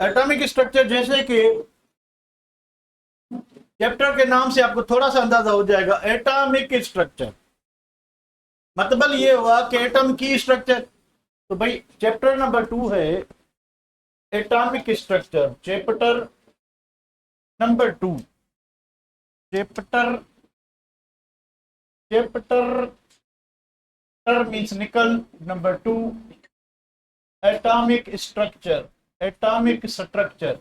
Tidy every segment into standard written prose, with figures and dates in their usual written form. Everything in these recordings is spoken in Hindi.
एटॉमिक स्ट्रक्चर जैसे कि चैप्टर के नाम से आपको थोड़ा सा अंदाजा हो जाएगा, एटॉमिक स्ट्रक्चर मतलब ये हुआ कि एटम की स्ट्रक्चर। तो भाई चैप्टर नंबर 2 है atomic structure, chapter number 2, chapter means निकल, number 2 atomic structure, atomic structure.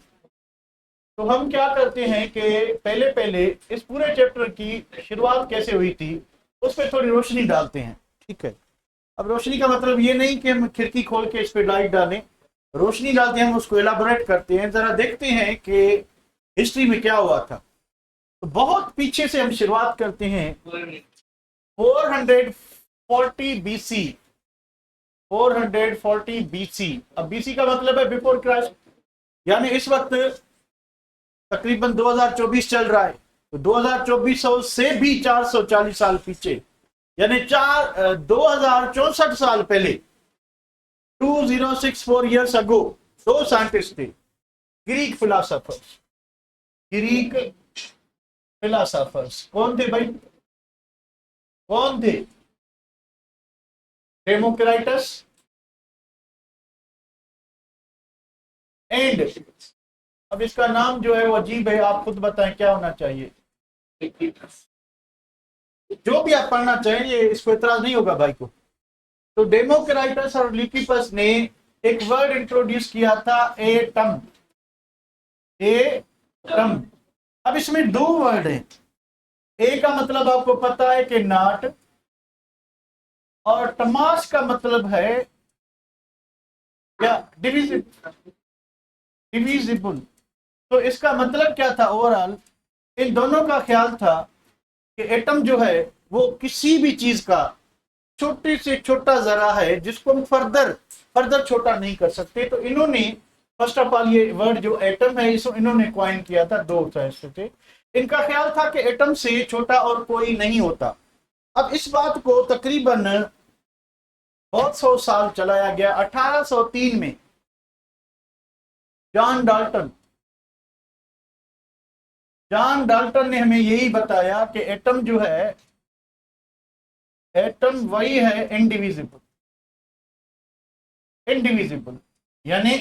तो हम क्या करते हैं कि पहले पहले इस पूरे चैप्टर की शुरुआत कैसे हुई थी उस पर थोड़ी रोशनी डालते हैं, ठीक है। अब रोशनी का मतलब ये नहीं कि हम खिड़की खोल के इस पर लाइट डालें, रोशनी डालते हैं, हम उसको एलाबोरेट करते हैं, जरा देखते हैं कि हिस्ट्री में क्या हुआ था। तो बहुत पीछे से हम शुरुआत करते हैं, 440 बीसी, 440 बीसी। अब बीसी का मतलब है बिफोर क्राइस्ट, यानी इस वक्त तकरीबन 2024 चल रहा है, तो 2024 से भी 440 साल पीछे, यानी 2064 साल पहले, 2064 ईयर्स अगो, दो साइंटिस्ट थे, ग्रीक फिलोसोफर्स, ग्रीक फिलोसोफर्स। कौन थे भाई, कौन थे? डेमोक्राइटस एंड, अब इसका नाम जो है वो अजीब है, आप खुद बताएं क्या होना चाहिए। जो भी आप पढ़ना चाहें, ये इसको इतराज नहीं होगा भाई को। तो डेमोक्राइटस और ल्यूकिपस ने एक वर्ड इंट्रोड्यूस किया था, एटम, एटम। अब इसमें दो वर्ड हैं, ए का मतलब आपको पता है कि नॉट, और टमास का मतलब है क्या, डिविजिबल। तो इसका मतलब क्या था ओवरऑल, इन दोनों का ख्याल था कि एटम जो है वो किसी भी चीज का छोटे से छोटा जरा है जिसको हम फर्दर छोटा नहीं कर सकते। तो इन्होंने फर्स्ट ऑफ ऑल ये वर्ड जो एटम है इसको इन्होंने क्वाइन किया था, दो थे। इनका ख्याल था कि एटम से छोटा और कोई नहीं होता। अब इस बात को तकरीबन बहुत सौ साल चलाया गया। 1803 में जॉन डाल्टन ने हमें यही बताया कि एटम जो है, एटम वही है इनडिविजिबल, यानी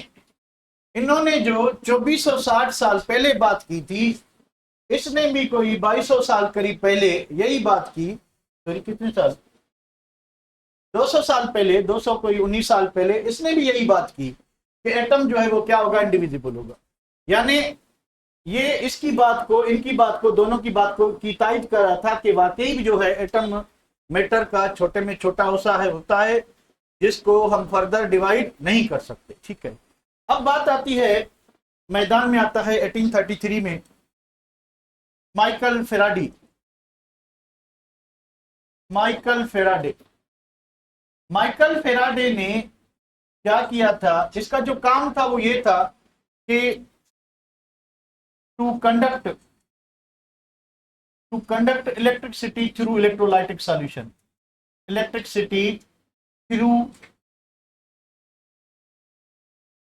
इन्होंने जो 2460 साल पहले बात की थी, इसने भी कोई 2200 साल करीब पहले यही बात की। सॉरी कितने साल, 200 साल पहले, 200 कोई 19 साल पहले इसने भी यही बात की कि एटम जो है वो क्या होगा, इंडिविजिबल होगा। यानी ये इसकी बात को, इनकी बात को, दोनों की बात को की तायद कर रहा था कि वाकई भी जो है एटम मैटर का छोटे में छोटा होता है जिसको हम फर्दर डिवाइड नहीं कर सकते, ठीक है। अब बात आती है, मैदान में आता है 1833 में माइकल फेराडे ने क्या किया था, इसका जो काम था वो ये था कि to conduct electricity through electrolytic solution, electricity through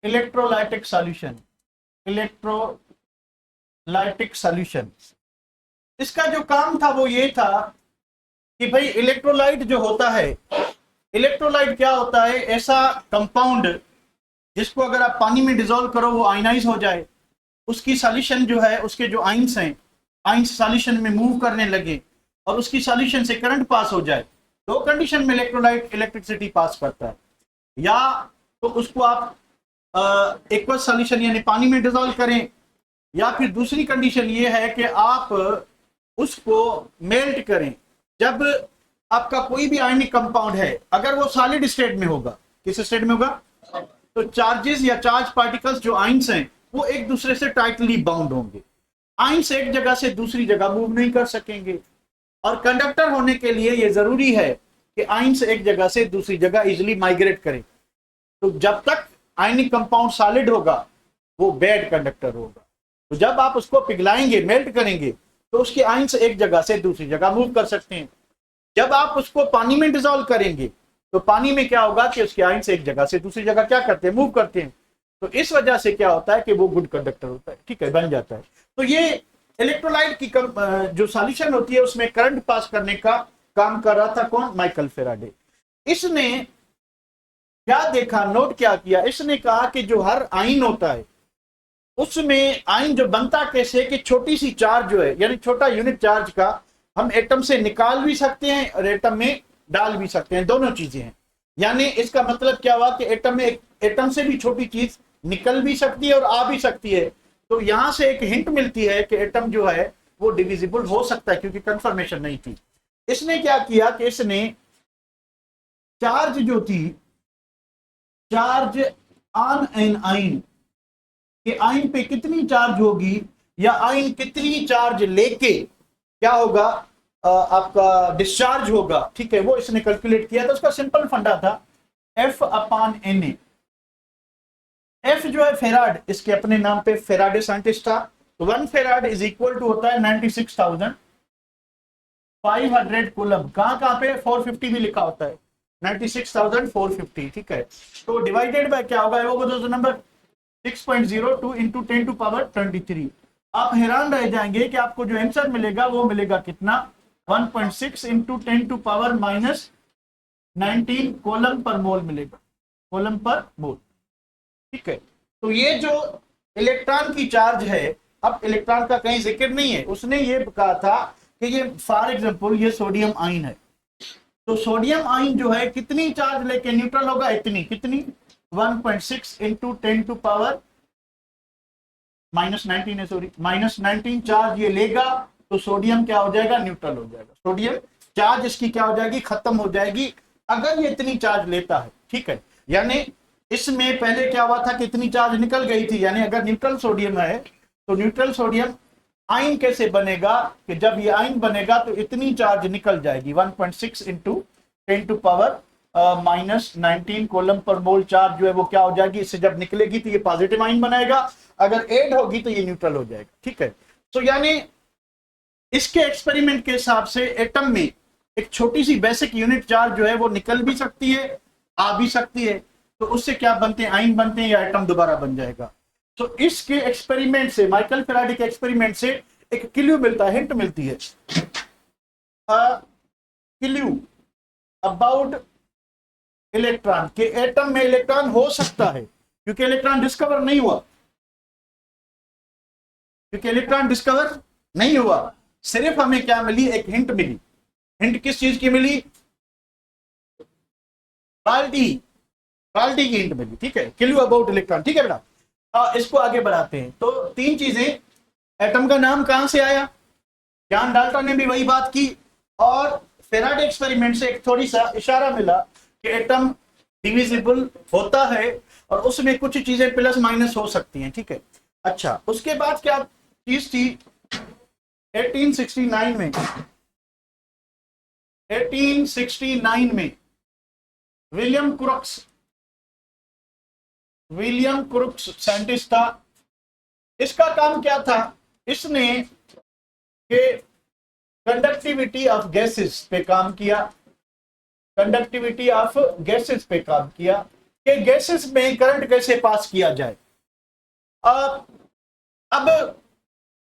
electrolytic solution. इसका जो काम था वो ये था कि भाई इलेक्ट्रोलाइट जो होता है, इलेक्ट्रोलाइट क्या होता है, ऐसा कंपाउंड जिसको अगर आप पानी में डिसॉल्व करो वो आयनाइज हो जाए, उसकी सॉल्यूशन जो है, उसके जो आइंस हैं, आइंस सॉल्यूशन में मूव करने लगे और उसकी सॉल्यूशन से करंट पास हो जाए। दो कंडीशन में इलेक्ट्रोलाइट इलेक्ट्रिसिटी पास करता है, या तो उसको आप एक्वस सॉल्यूशन यानी पानी में डिसॉल्व करें, या फिर दूसरी कंडीशन ये है कि आप उसको मेल्ट करें। जब आपका कोई भी आयनिक कंपाउंड है, अगर वो सॉलिड स्टेट में होगा, किस स्टेट में होगा, तो चार्जेस या चार्ज पार्टिकल्स जो आइंस हैं वो एक दूसरे से टाइटली बाउंड होंगे, आइंस एक जगह से दूसरी जगह मूव नहीं कर सकेंगे। और कंडक्टर होने के लिए ये जरूरी है कि आइंस एक जगह से दूसरी जगह इजिली माइग्रेट करें। तो जब तक आयनिक कंपाउंड सॉलिड होगा वो बैड कंडक्टर होगा। तो जब आप उसको पिघलाएंगे, मेल्ट करेंगे, तो उसके आइंस एक जगह से दूसरी जगह मूव कर सकते हैं। जब आप उसको पानी में डिसॉल्व करेंगे तो पानी में क्या होगा कि उसके आइंस एक जगह से दूसरी जगह क्या करते हैं, मूव करते हैं। तो इस वजह से क्या होता है कि वो गुड कंडक्टर होता है, ठीक है, बन जाता है। तो ये इलेक्ट्रोलाइट की जो सॉल्यूशन होती है उसमें करंट पास करने का काम कर रहा था कौन? Michael Faraday. इसने क्या देखा, नोट क्या किया, इसने कहा कि जो हर आयन होता है उसमें आयन जो बनता कैसे कि छोटी सी चार्ज जो है, यानी छोटा यूनिट चार्ज का हम एटम से निकाल भी सकते हैं और एटम में डाल भी सकते हैं, दोनों चीजें हैं। यानी इसका मतलब क्या हुआ कि एटम से भी छोटी चीज निकल भी सकती है और आ भी सकती है। तो यहां से एक हिंट मिलती है कि एटम जो है वो डिविजिबल हो सकता है, क्योंकि कंफर्मेशन नहीं थी। इसने क्या किया कि इसने चार्ज जो थी, चार्ज ऑन एन आयन, कि आयन पे कितनी चार्ज होगी या आयन कितनी चार्ज लेके क्या होगा, आपका डिस्चार्ज होगा, ठीक है, वो इसने कैलकुलेट किया। तो उसका सिंपल फंडा था F अपॉन Na। F जो है फेराड, इसके अपने नाम पे फेराडे साइंटिस्ट था। तो 1 फेराड इज इक्वल टू होता है 96,500 कूलम। कहां पे 450 भी लिखा होता है, 96,450, ठीक है। तो डिवाइडेड बाय क्या होगा, वो दोस्तों नंबर 6.02 इंटू 10 टू पावर 23। आप हैरान रह जाएंगे कि आपको जो आंसर मिलेगा वो मिलेगा कितना, 1.6 into 10 to power minus 19 coulomb पर मोल मिलेगा, कोलम पर मोल, ठीक है। तो ये जो इलेक्ट्रॉन की चार्ज है, अब इलेक्ट्रॉन का कहीं जिक्र नहीं है, उसने ये कहा था कि ये फॉर एग्जांपल ये सोडियम आयन है, तो सोडियम आयन जो है कितनी चार्ज लेके न्यूट्रल होगा, इतनी, कितनी, 1.6 इंटू 10 टू पावर -19 है, सॉरी -19 चार्ज ये लेगा, तो सोडियम क्या हो जाएगा, न्यूट्रल हो जाएगा। सोडियम चार्ज इसकी क्या हो जाएगी, खत्म हो जाएगी अगर ये इतनी चार्ज लेता है, ठीक है। यानी इसमें पहले क्या हुआ था कि इतनी चार्ज निकल गई थी, यानी अगर न्यूट्रल सोडियम है तो न्यूट्रल सोडियम आयन कैसे बनेगा कि जब ये आयन बनेगा तो इतनी चार्ज निकल जाएगी, 1.6 इंटू 10 टू पावर -19 कोलम पर मोल चार्ज जो है वो क्या हो जाएगी, इससे जब निकलेगी तो ये पॉजिटिव आयन बनाएगा, अगर ऐड होगी तो ये न्यूट्रल हो जाएगा, ठीक है। तो यानी इसके एक्सपेरिमेंट के हिसाब से एटम में एक छोटी सी बेसिक यूनिट चार्ज जो है वो निकल भी सकती है, आ भी सकती है, तो उससे क्या बनते हैं, आयन बनते हैं या एटम दोबारा बन जाएगा। तो इसके एक्सपेरिमेंट से, माइकल फेराडे के एक्सपेरिमेंट से एक क्लू मिलता है, हिंट मिलती है, क्लू अबाउट इलेक्ट्रॉन, के एटम में इलेक्ट्रॉन हो सकता है, क्योंकि इलेक्ट्रॉन डिस्कवर नहीं हुआ, क्योंकि इलेक्ट्रॉन डिस्कवर नहीं हुआ, सिर्फ हमें क्या मिली, एक हिंट मिली। हिंट किस चीज की मिली, बाल्टी की हिंट मिली, ठीक है, क्लू अबाउट इलेक्ट्रॉन, ठीक है बेटा। इसको आगे बढ़ाते हैं। तो तीन चीजें, एटम का नाम कहां से आया, जॉन डाल्टन ने भी वही बात की, और फेराडे एक्सपेरिमेंट से एक थोड़ी सा इशारा मिला कि एटम डिविजिबल होता है और उसमें कुछ चीजें प्लस माइनस हो सकती हैं, ठीक है। अच्छा, उसके बाद क्या चीज थी, 1869 में विलियम क्रुक्स साइंटिस्ट था। इसका काम क्या था, इसने के कंडक्टिविटी ऑफ गैसेस पे काम किया, कंडक्टिविटी ऑफ गैसेस पे काम किया कि गैसेस में करंट कैसे पास किया जाए। अब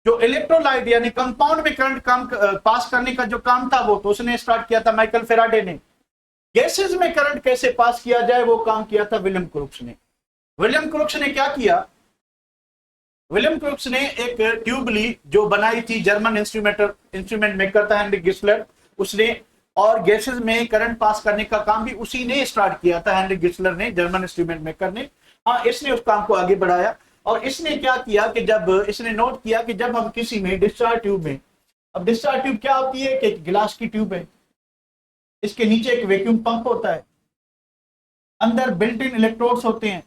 जो इलेक्ट्रोलाइट यानी कंपाउंड में करंट काम पास करने का जो काम था वो तो उसने स्टार्ट किया था माइकल फेराडे ने। गैसेस में करंट कैसे पास किया जाए वो काम किया था विलियम क्रुक्स ने। विलियम क्रुक्स ने क्या किया, विलियम क्रुक्स ने एक ट्यूब ली जो बनाई थी जर्मन इंस्ट्रूमेंट मेकर था हेनरी गिस्लर, उसने, और गैसेस में करंट पास करने का काम भी उसी ने स्टार्ट किया था, हेनरी गिस्लर ने, जर्मन इंस्ट्रूमेंट मेकर ने। हाँ, इसने उस काम को आगे बढ़ाया। और इसने क्या किया कि जब इसने नोट किया कि जब हम किसी में डिस्चार्ज ट्यूब में, अब डिस्चार्ज ट्यूब क्या होती है कि गिलास की ट्यूब है, इसके नीचे एक वैक्यूम पंप होता है, अंदर बिल्ट इन इलेक्ट्रोड्स होते हैं,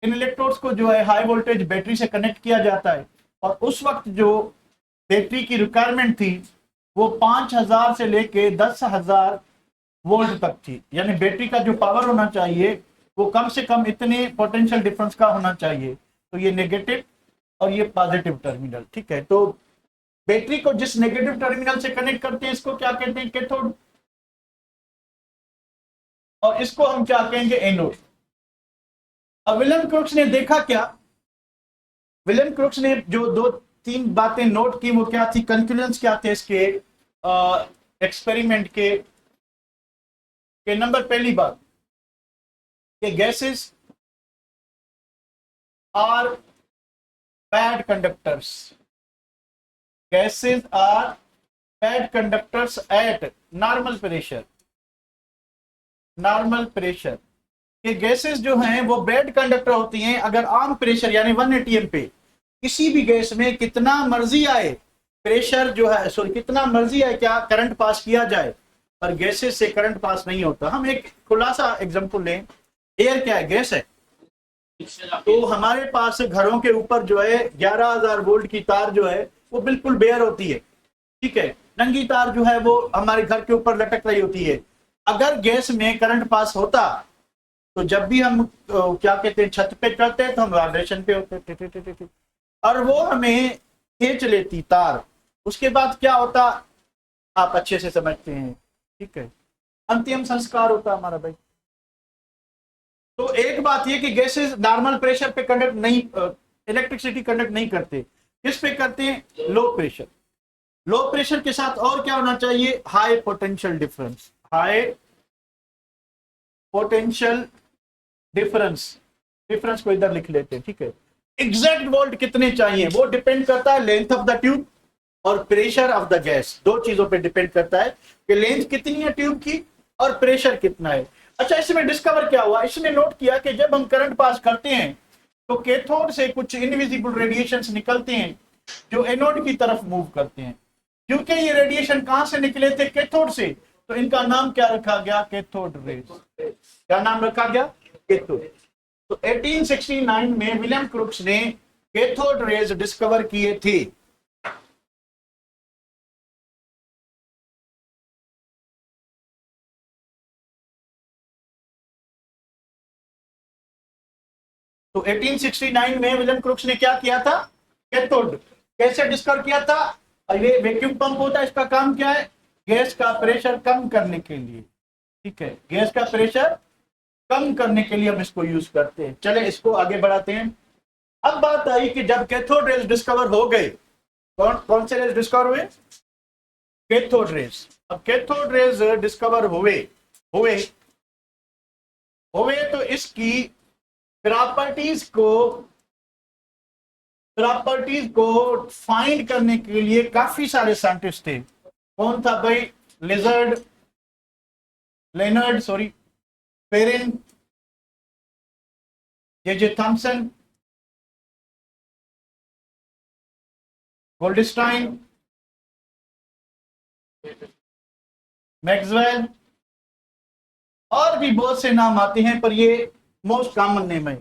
इन इलेक्ट्रोड्स को जो है हाई वोल्टेज बैटरी से कनेक्ट किया जाता है। और उस वक्त जो बैटरी की रिक्वायरमेंट थी वो 5000 से लेके 10,000 वोल्ट तक थी, यानी बैटरी का जो पावर होना चाहिए वो कम से कम इतने पोटेंशियल डिफरेंस का होना चाहिए। तो ये नेगेटिव और ये पॉजिटिव टर्मिनल, ठीक है। तो बैटरी को जिस नेगेटिव टर्मिनल से कनेक्ट करते हैं इसको क्या कहते हैं, कैथोड, और इसको हम क्या कहेंगे, एनोड। अब विलियम क्रुक्स ने देखा क्या, विलियम क्रुक्स ने जो दो तीन बातें नोट की, वो क्या थी, कंक्लूजन्स क्या थे इसके एक्सपेरिमेंट के नंबर पहली बात कि gases are bad conductors, gases are bad conductors at normal pressure, normal pressure के गैसेस जो हैं वो बैड कंडक्टर होती हैं अगर आम प्रेशर यानी 1 atm पे किसी भी गैस में कितना मर्जी आए प्रेशर जो है, सॉरी कितना मर्जी आए क्या करंट पास किया जाए, पर गैसेस से करंट पास नहीं होता। हम एक खुलासा एग्जांपल लें, एयर क्या है, गैस है। तो हमारे पास घरों के ऊपर जो है 11,000 वोल्ट की तार जो है वो बिल्कुल बेयर होती है, ठीक है, नंगी तार जो है वो हमारे घर के ऊपर लटक रही होती है। अगर गैस में करंट पास होता तो जब भी हम क्या कहते हैं छत पे चढ़ते हैं तो हम वाइब्रेशन पे होते और वो हमें खींच लेती तार। उसके बाद क्या होता आप अच्छे से समझते हैं, ठीक है, अंतिम संस्कार होता हमारा भाई। तो एक बात ये कि गैसेस नॉर्मल प्रेशर पे कंडक्ट नहीं, इलेक्ट्रिसिटी कंडक्ट नहीं करते, किस पे करते हैं, लो प्रेशर। लो प्रेशर के साथ और क्या होना चाहिए, high potential difference, high potential difference, difference को इधर लिख लेते हैं, ठीक है। एग्जैक्ट वोल्ट कितने चाहिए वो डिपेंड करता है लेंथ ऑफ द ट्यूब और प्रेशर ऑफ द गैस, दो चीजों पे डिपेंड करता है कि लेंथ कितनी है ट्यूब की और प्रेशर कितना है। अच्छा, इसमें डिस्कवर क्या हुआ, इसने नोट किया कि जब हम करंट पास करते हैं तो कैथोड से कुछ इनविजिबल रेडिएशंस निकलते हैं जो एनोड की तरफ मूव करते हैं। क्योंकि ये रेडिएशन कहां से निकले थे, कैथोड से, तो इनका नाम क्या रखा गया, कैथोड रेज। क्या नाम रखा गया, कैथोड। तो 1869 में विलियम क्रुक्स ने कैथोड रेज डिस्कवर किए थे। तो 1869 में विलियम क्रुक्स ने क्या किया था, कैथोड कैसे डिस्कवर किया था। ये वैक्यूम पंप होता है, इसका काम क्या है, गैस का प्रेशर कम करने के लिए, ठीक है, गैस का प्रेशर कम करने के लिए हम इसको यूज करते हैं। चले इसको आगे बढ़ाते हैं। अब बात आई कि जब कैथोड रेज डिस्कवर हो गए, कौन कौन से रेज डिस्कवर हुए, कैथोड रेज। अब कैथोड रेज डिस्कवर हुए हुए हुए तो इसकी प्रॉपर्टीज को फाइंड करने के लिए काफी सारे साइंटिस्ट थे। कौन था भाई, Leonard Perrin, J Thomson, Goldstein, Maxwell, और भी बहुत से नाम आते हैं पर ये मोस्ट कॉमन नेम है।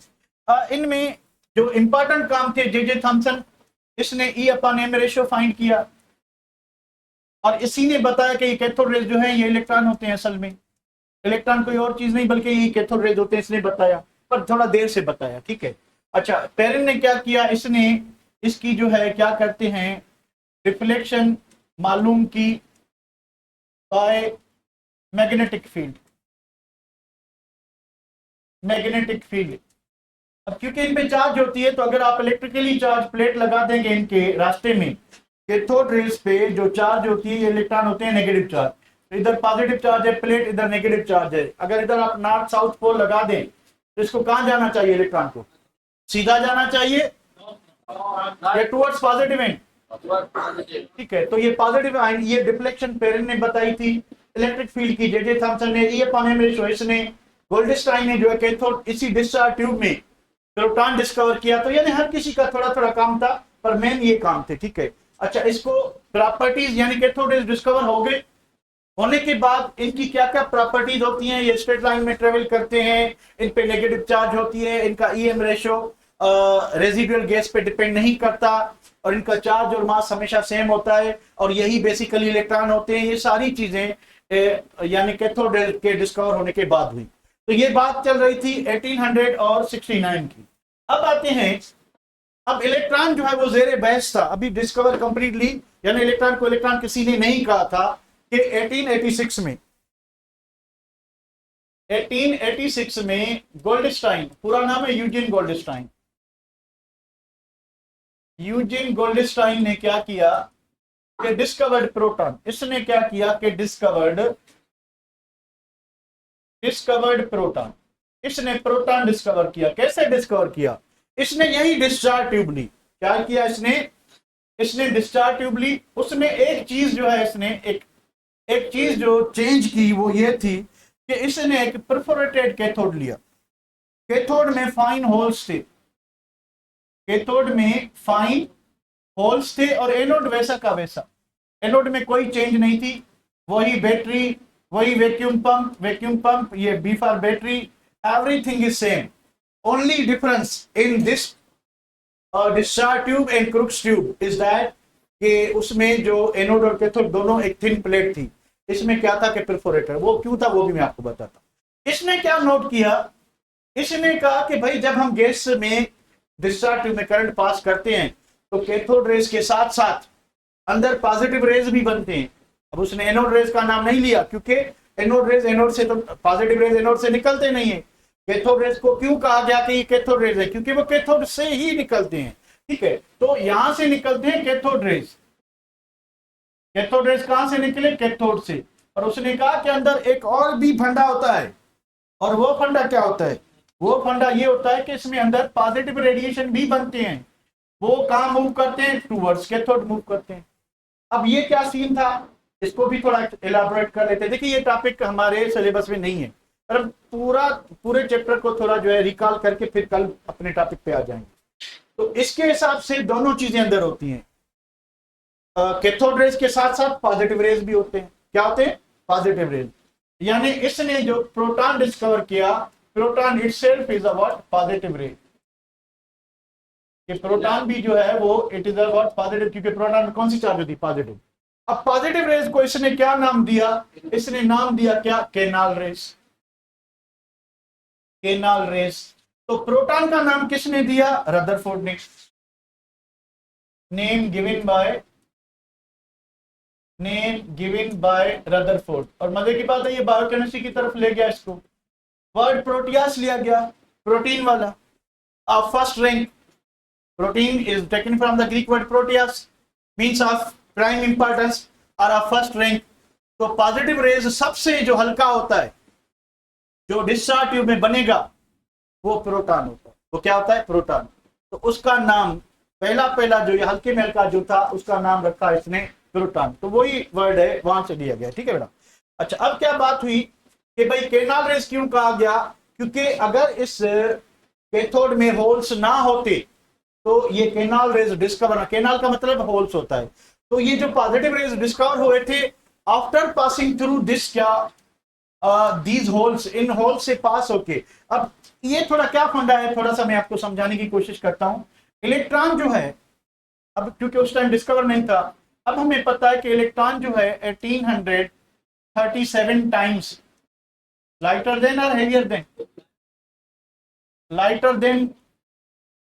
इनमें जो इंपॉर्टेंट काम थे, जे थॉमसन, इसने e upon m ratio find किया और इसी ने बताया कि ये कैथोड रेज जो है ये इलेक्ट्रॉन होते हैं, असल में इलेक्ट्रॉन कोई और चीज नहीं बल्कि ये कैथोड रेज होते हैं, इसने बताया, पर थोड़ा देर से बताया, ठीक है। अच्छा, पेरिन ने क्या किया, इसने इसकी जो है क्या करते हैं, रिफ्लेक्शन मालूम की बाय मैग्नेटिक फील्ड। अब क्योंकि इन पे चार्ज होती है तो अगर आप इलेक्ट्रिकली चार्ज प्लेट लगा देंगे इनके रास्ते में, कैथोड रेज पे जो चार्ज होती है, इलेक्ट्रॉन होते हैं नेगेटिव चार्ज, तो इधर पॉजिटिव चार्ज है प्लेट, इधर नेगेटिव चार्ज है। अगर इधर आप नॉर्थ साउथ पोल लगा दें तो इसको कहां जाना चाहिए, इलेक्ट्रॉन को सीधा जाना चाहिए या टुवर्ड्स पॉजिटिव एंड, ठीक है। तो ये पॉजिटिव आयन, ये डिफ्लेक्शन पेरिन ने बताई थी इलेक्ट्रिक फील्ड की, जे थॉमसन ने, ई अपॉन एम रेशियो इसने, गोल्डस्टाइन ने जो है कैथोड इसी डिस्चार्ज ट्यूब में प्रोटॉन डिस्कवर किया। तो यानी हर किसी का थोड़ा थोड़ा काम था पर मेन ये काम थे, ठीक है। अच्छा, इसको प्रॉपर्टीज यानी कैथोड रेज डिस्कवर हो गए, होने के बाद इनकी क्या क्या प्रॉपर्टीज होती हैं, ये स्ट्रेट लाइन में ट्रेवल करते हैं, इन पे नेगेटिव चार्ज होती है, इनका ईएम रेशियो रेजिडुअल गैस पे डिपेंड नहीं करता और इनका चार्ज और मास हमेशा सेम होता है और यही बेसिकली इलेक्ट्रॉन होते हैं। ये सारी चीजें यानी कैथोड रेज के डिस्कवर होने के बाद हुई। तो ये बात चल रही थी 1869 की। अब आते हैं, अब इलेक्ट्रॉन जो है वो जेरे बहस था, अभी डिस्कवर कंप्लीटली, यानी इलेक्ट्रॉन को इलेक्ट्रॉन किसी ने नहीं कहा था कि 1886 में 1886 में गोल्डस्टाइन, पूरा नाम है यूजिन गोल्डस्टाइन। यूजिन गोल्डस्टाइन ने क्या किया कि डिस्कवर्ड प्रोटॉन। इसने क्या किया कि डिस्कवर्ड प्रोटॉन। इसने प्रोटॉन डिस्कवर किया। कैसे डिस्कवर किया? इसने यही डिस्चार्ज ट्यूब ली। क्या किया इसने डिस्चार्ज ट्यूब ली। उसने एक चीज जो है, इसने एक चीज जो चेंज की वो ये थी कि इसने एक परफोरेटेड कैथोड लिया। कैथोड में फाइन होल्स थे, कैथोड में फाइन होल्स थे, और एनोड वैसा का वैसा। एनोड में कोई चेंज नहीं थी, वही बैटरी, वही वैक्यूम पंप, ये B for battery, everything is same. Only difference in this discharge tube and Crookes tube is that कि उसमें जो एनोड और कैथोड दोनों एक थिन प्लेट थी, इसमें क्या था कि परफोरेटर। वो क्यों था वो भी मैं आपको बताता हूं। इसने क्या नोट किया, इसने कहा कि भाई जब हम गैस में डिस्चार्ज ट्यूब में करंट पास करते हैं तो कैथोड रेज के साथ साथ अंदर पॉजिटिव रेज भी बनते हैं। अब उसने एनोड रेज का नाम नहीं लिया क्योंकि एनोड रेज एनोड से, तो पॉजिटिव रेज एनोड से निकलते नहीं है। कैथोड रेज को क्यों कहा गया कि ये कैथोड रेज है? क्योंकि वो कैथोड से ही निकलते हैं। ठीक है, तो यहां से निकलते हैं कैथोड रेज। कैथोड रेज कहां से निकले? कैथोड से। और उसने कहा कि अंदर एक और भी फंडा होता है, और वो फंडा क्या होता है? वो फंडा ये होता है कि इसमें अंदर पॉजिटिव रेडिएशन भी बनते हैं। वो कहां मूव करते हैं? टूवर्ड्स कैथोड मूव करते हैं। अब ये क्या सीन था, इसको भी थोड़ा एलाबोरेट कर लेते हैं। देखिए ये टॉपिक हमारे सिलेबस में नहीं है, पर पूरे चैप्टर को थोड़ा जो है रिकॉल करके फिर कल अपने टॉपिक पे आ जाएंगे। तो इसके हिसाब से दोनों चीजें अंदर होती हैं। कैथोड रेज के साथ साथ पॉजिटिव रेज भी होते हैं। क्या होते हैं? Positive raise. यानी इसने जो प्रोटॉन डिस्कवर किया, proton itself is a what? Positive raise. कि प्रोटॉन भी जो है वो it is a what? Positive, क्योंकि प्रोटॉन में कौन सी चार्ज होती है? पॉजिटिव। अब पॉजिटिव रेज को इसने क्या नाम दिया? इसने नाम दिया क्या? Canal raise. Canal raise. तो प्रोटॉन का नाम किसने दिया? रदरफोर्ड ने। Name given by Rutherford. और मजे की बात है ये बायोकेमिस्ट्री की तरफ ले गया इसको। वर्ड प्रोटियास लिया गया, प्रोटीन वाला। अब first rank protein is taken from the Greek word Proteas, means of prime importance और ऑफ फर्स्ट रैंक। तो पॉजिटिव रेज सबसे जो हल्का होता है, जो डिस्चार्ज ट्यूब में बनेगा, वो प्रोटॉन होता है। वो क्या होता है? प्रोटॉन। तो उसका नाम पहला जो ये हल्के में हल्का जो था उसका नाम रखा इसने प्रोटॉन। तो वही वर्ड है, वहां से लिया गया। ठीक है बेटा। अच्छा, अब क्या बात हुई कि भाई केनाल रेज क्यों कहा गया? क्योंकि अगर इस कैथोड में होल्स ना होते तो ये केनाल रेज डिस्कवर, केनाल का मतलब होल्स होता है। तो ये जो पॉजिटिव रेज डिस्कवर हुए थे आफ्टर पासिंग थ्रू दिस क्या दीज होल्स, इन होल्स से पास होके। अब ये थोड़ा क्या फंडा है, थोड़ा सा मैं आपको समझाने की कोशिश करता हूं। इलेक्ट्रॉन जो है, अब क्योंकि उस टाइम डिस्कवर नहीं था, अब हमें पता है कि इलेक्ट्रॉन जो है 1837 टाइम्स लाइटर देन और हेवियर देन, लाइटर देन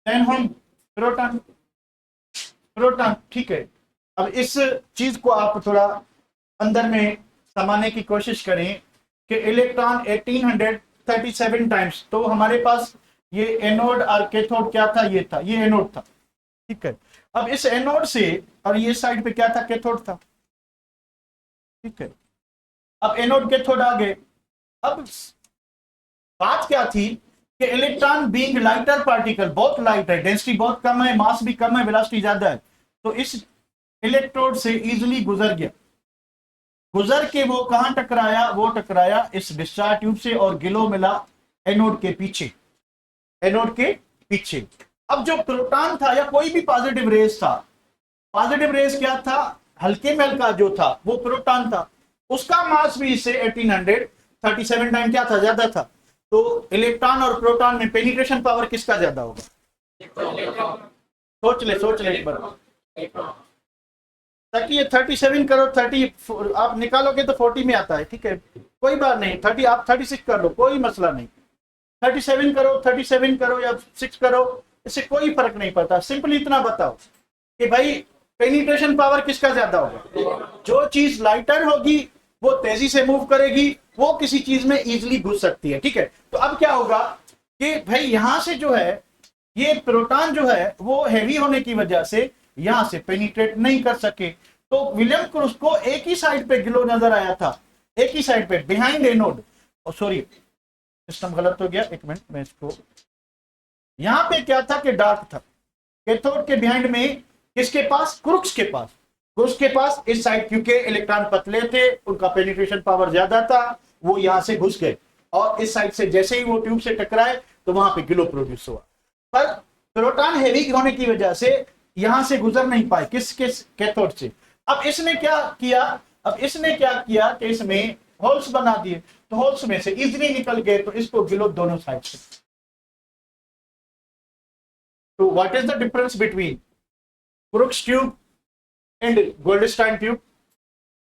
हम प्रोटॉन। ठीक है। अब इस चीज को आप थोड़ा अंदर में समाने की कोशिश करें कि इलेक्ट्रॉन 1837 टाइम्स, तो हमारे पास ये एनोड और कैथोड क्या था? ये था, ये एनोड था। ठीक है। अब इस एनोड से, और ये साइड पे क्या था? कैथोड था। ठीक है। अब एनोड कैथोड आ गए। अब बात क्या थी कि इलेक्ट्रॉन बीइंग लाइटर पार्टिकल, बहुत लाइट है, डेंसिटी बहुत कम है, मास भी कम है, वेलोसिटी ज्यादा है, तो इस इलेक्ट्रोड से इजीली गुजर गया। गुजर के वो कहां टकराया? वो टकराया इस डिस्चार्ज ट्यूब से और गिलो मिला एनोड के पीछे, एनोड के पीछे। अब जो प्रोटॉन था या कोई भी पॉजिटिव रेज था, पॉजिटिव रेज क्या था? हल्के में हल्का जो था वो प्रोटॉन था। उसका मास भी इससे 1837 टाइम क्या था? ज्यादा था। तो इलेक्ट्रॉन और प्रोटॉन में पेनिट्रेशन पावर किसका ज्यादा होगा? सोच ले एक बार। ताकि ये 37 करो, 30 आप निकालोगे तो 40 में आता है। ठीक है, कोई बात नहीं। 30 आप 36 कर लो, कोई मसला नहीं। 37 करो या 6 करो, इससे कोई फर्क नहीं पड़ता। सिंपली इतना बताओ कि भाई पेनिट्रेशन पावर किसका ज्यादा होगा? जो चीज लाइटर होगी वो तेजी से मूव करेगी, वो किसी चीज में इजीली घुस सकती है, ठीक है। तो अब क्या होगा कि भाई यहां से जो है ये प्रोटॉन जो है वो हैवी होने की वजह से यहां से पेनिट्रेट नहीं कर सके। तो विलियम क्रूस को एक ही साइड पे ग्लो नजर आया था, एक ही साइड पे बिहाइंड एनोड। सॉरी सिस्टम गलत हो गया, एक मिनट मैं इसको, यहां पे क्या था कि डार्क था, कैथोड के बिहाइंड में किसके पास, क्रूक्स के पास, क्रूक्स के पास इस साइड, क्योंकि इलेक्ट्रॉन पतले थे उनका पेनिट्रेशन पावर ज्यादा था, वो यहां से घुस गए और इस साइड से जैसे ही वो ट्यूब से टकराए तो वहां पे ग्लो प्रोड्यूस हुआ। पर प्रोटॉन हैवी होने की वजह से यहां से गुजर नहीं पाए, किस कैथोड से। अब इसने क्या किया, कि इसमें होल्स बना दिए, तो होल्स में से इजीली निकल गए, तो इसको गिलो दोनों साइड से। तो what is the difference between crooks tube and Goldstein tube?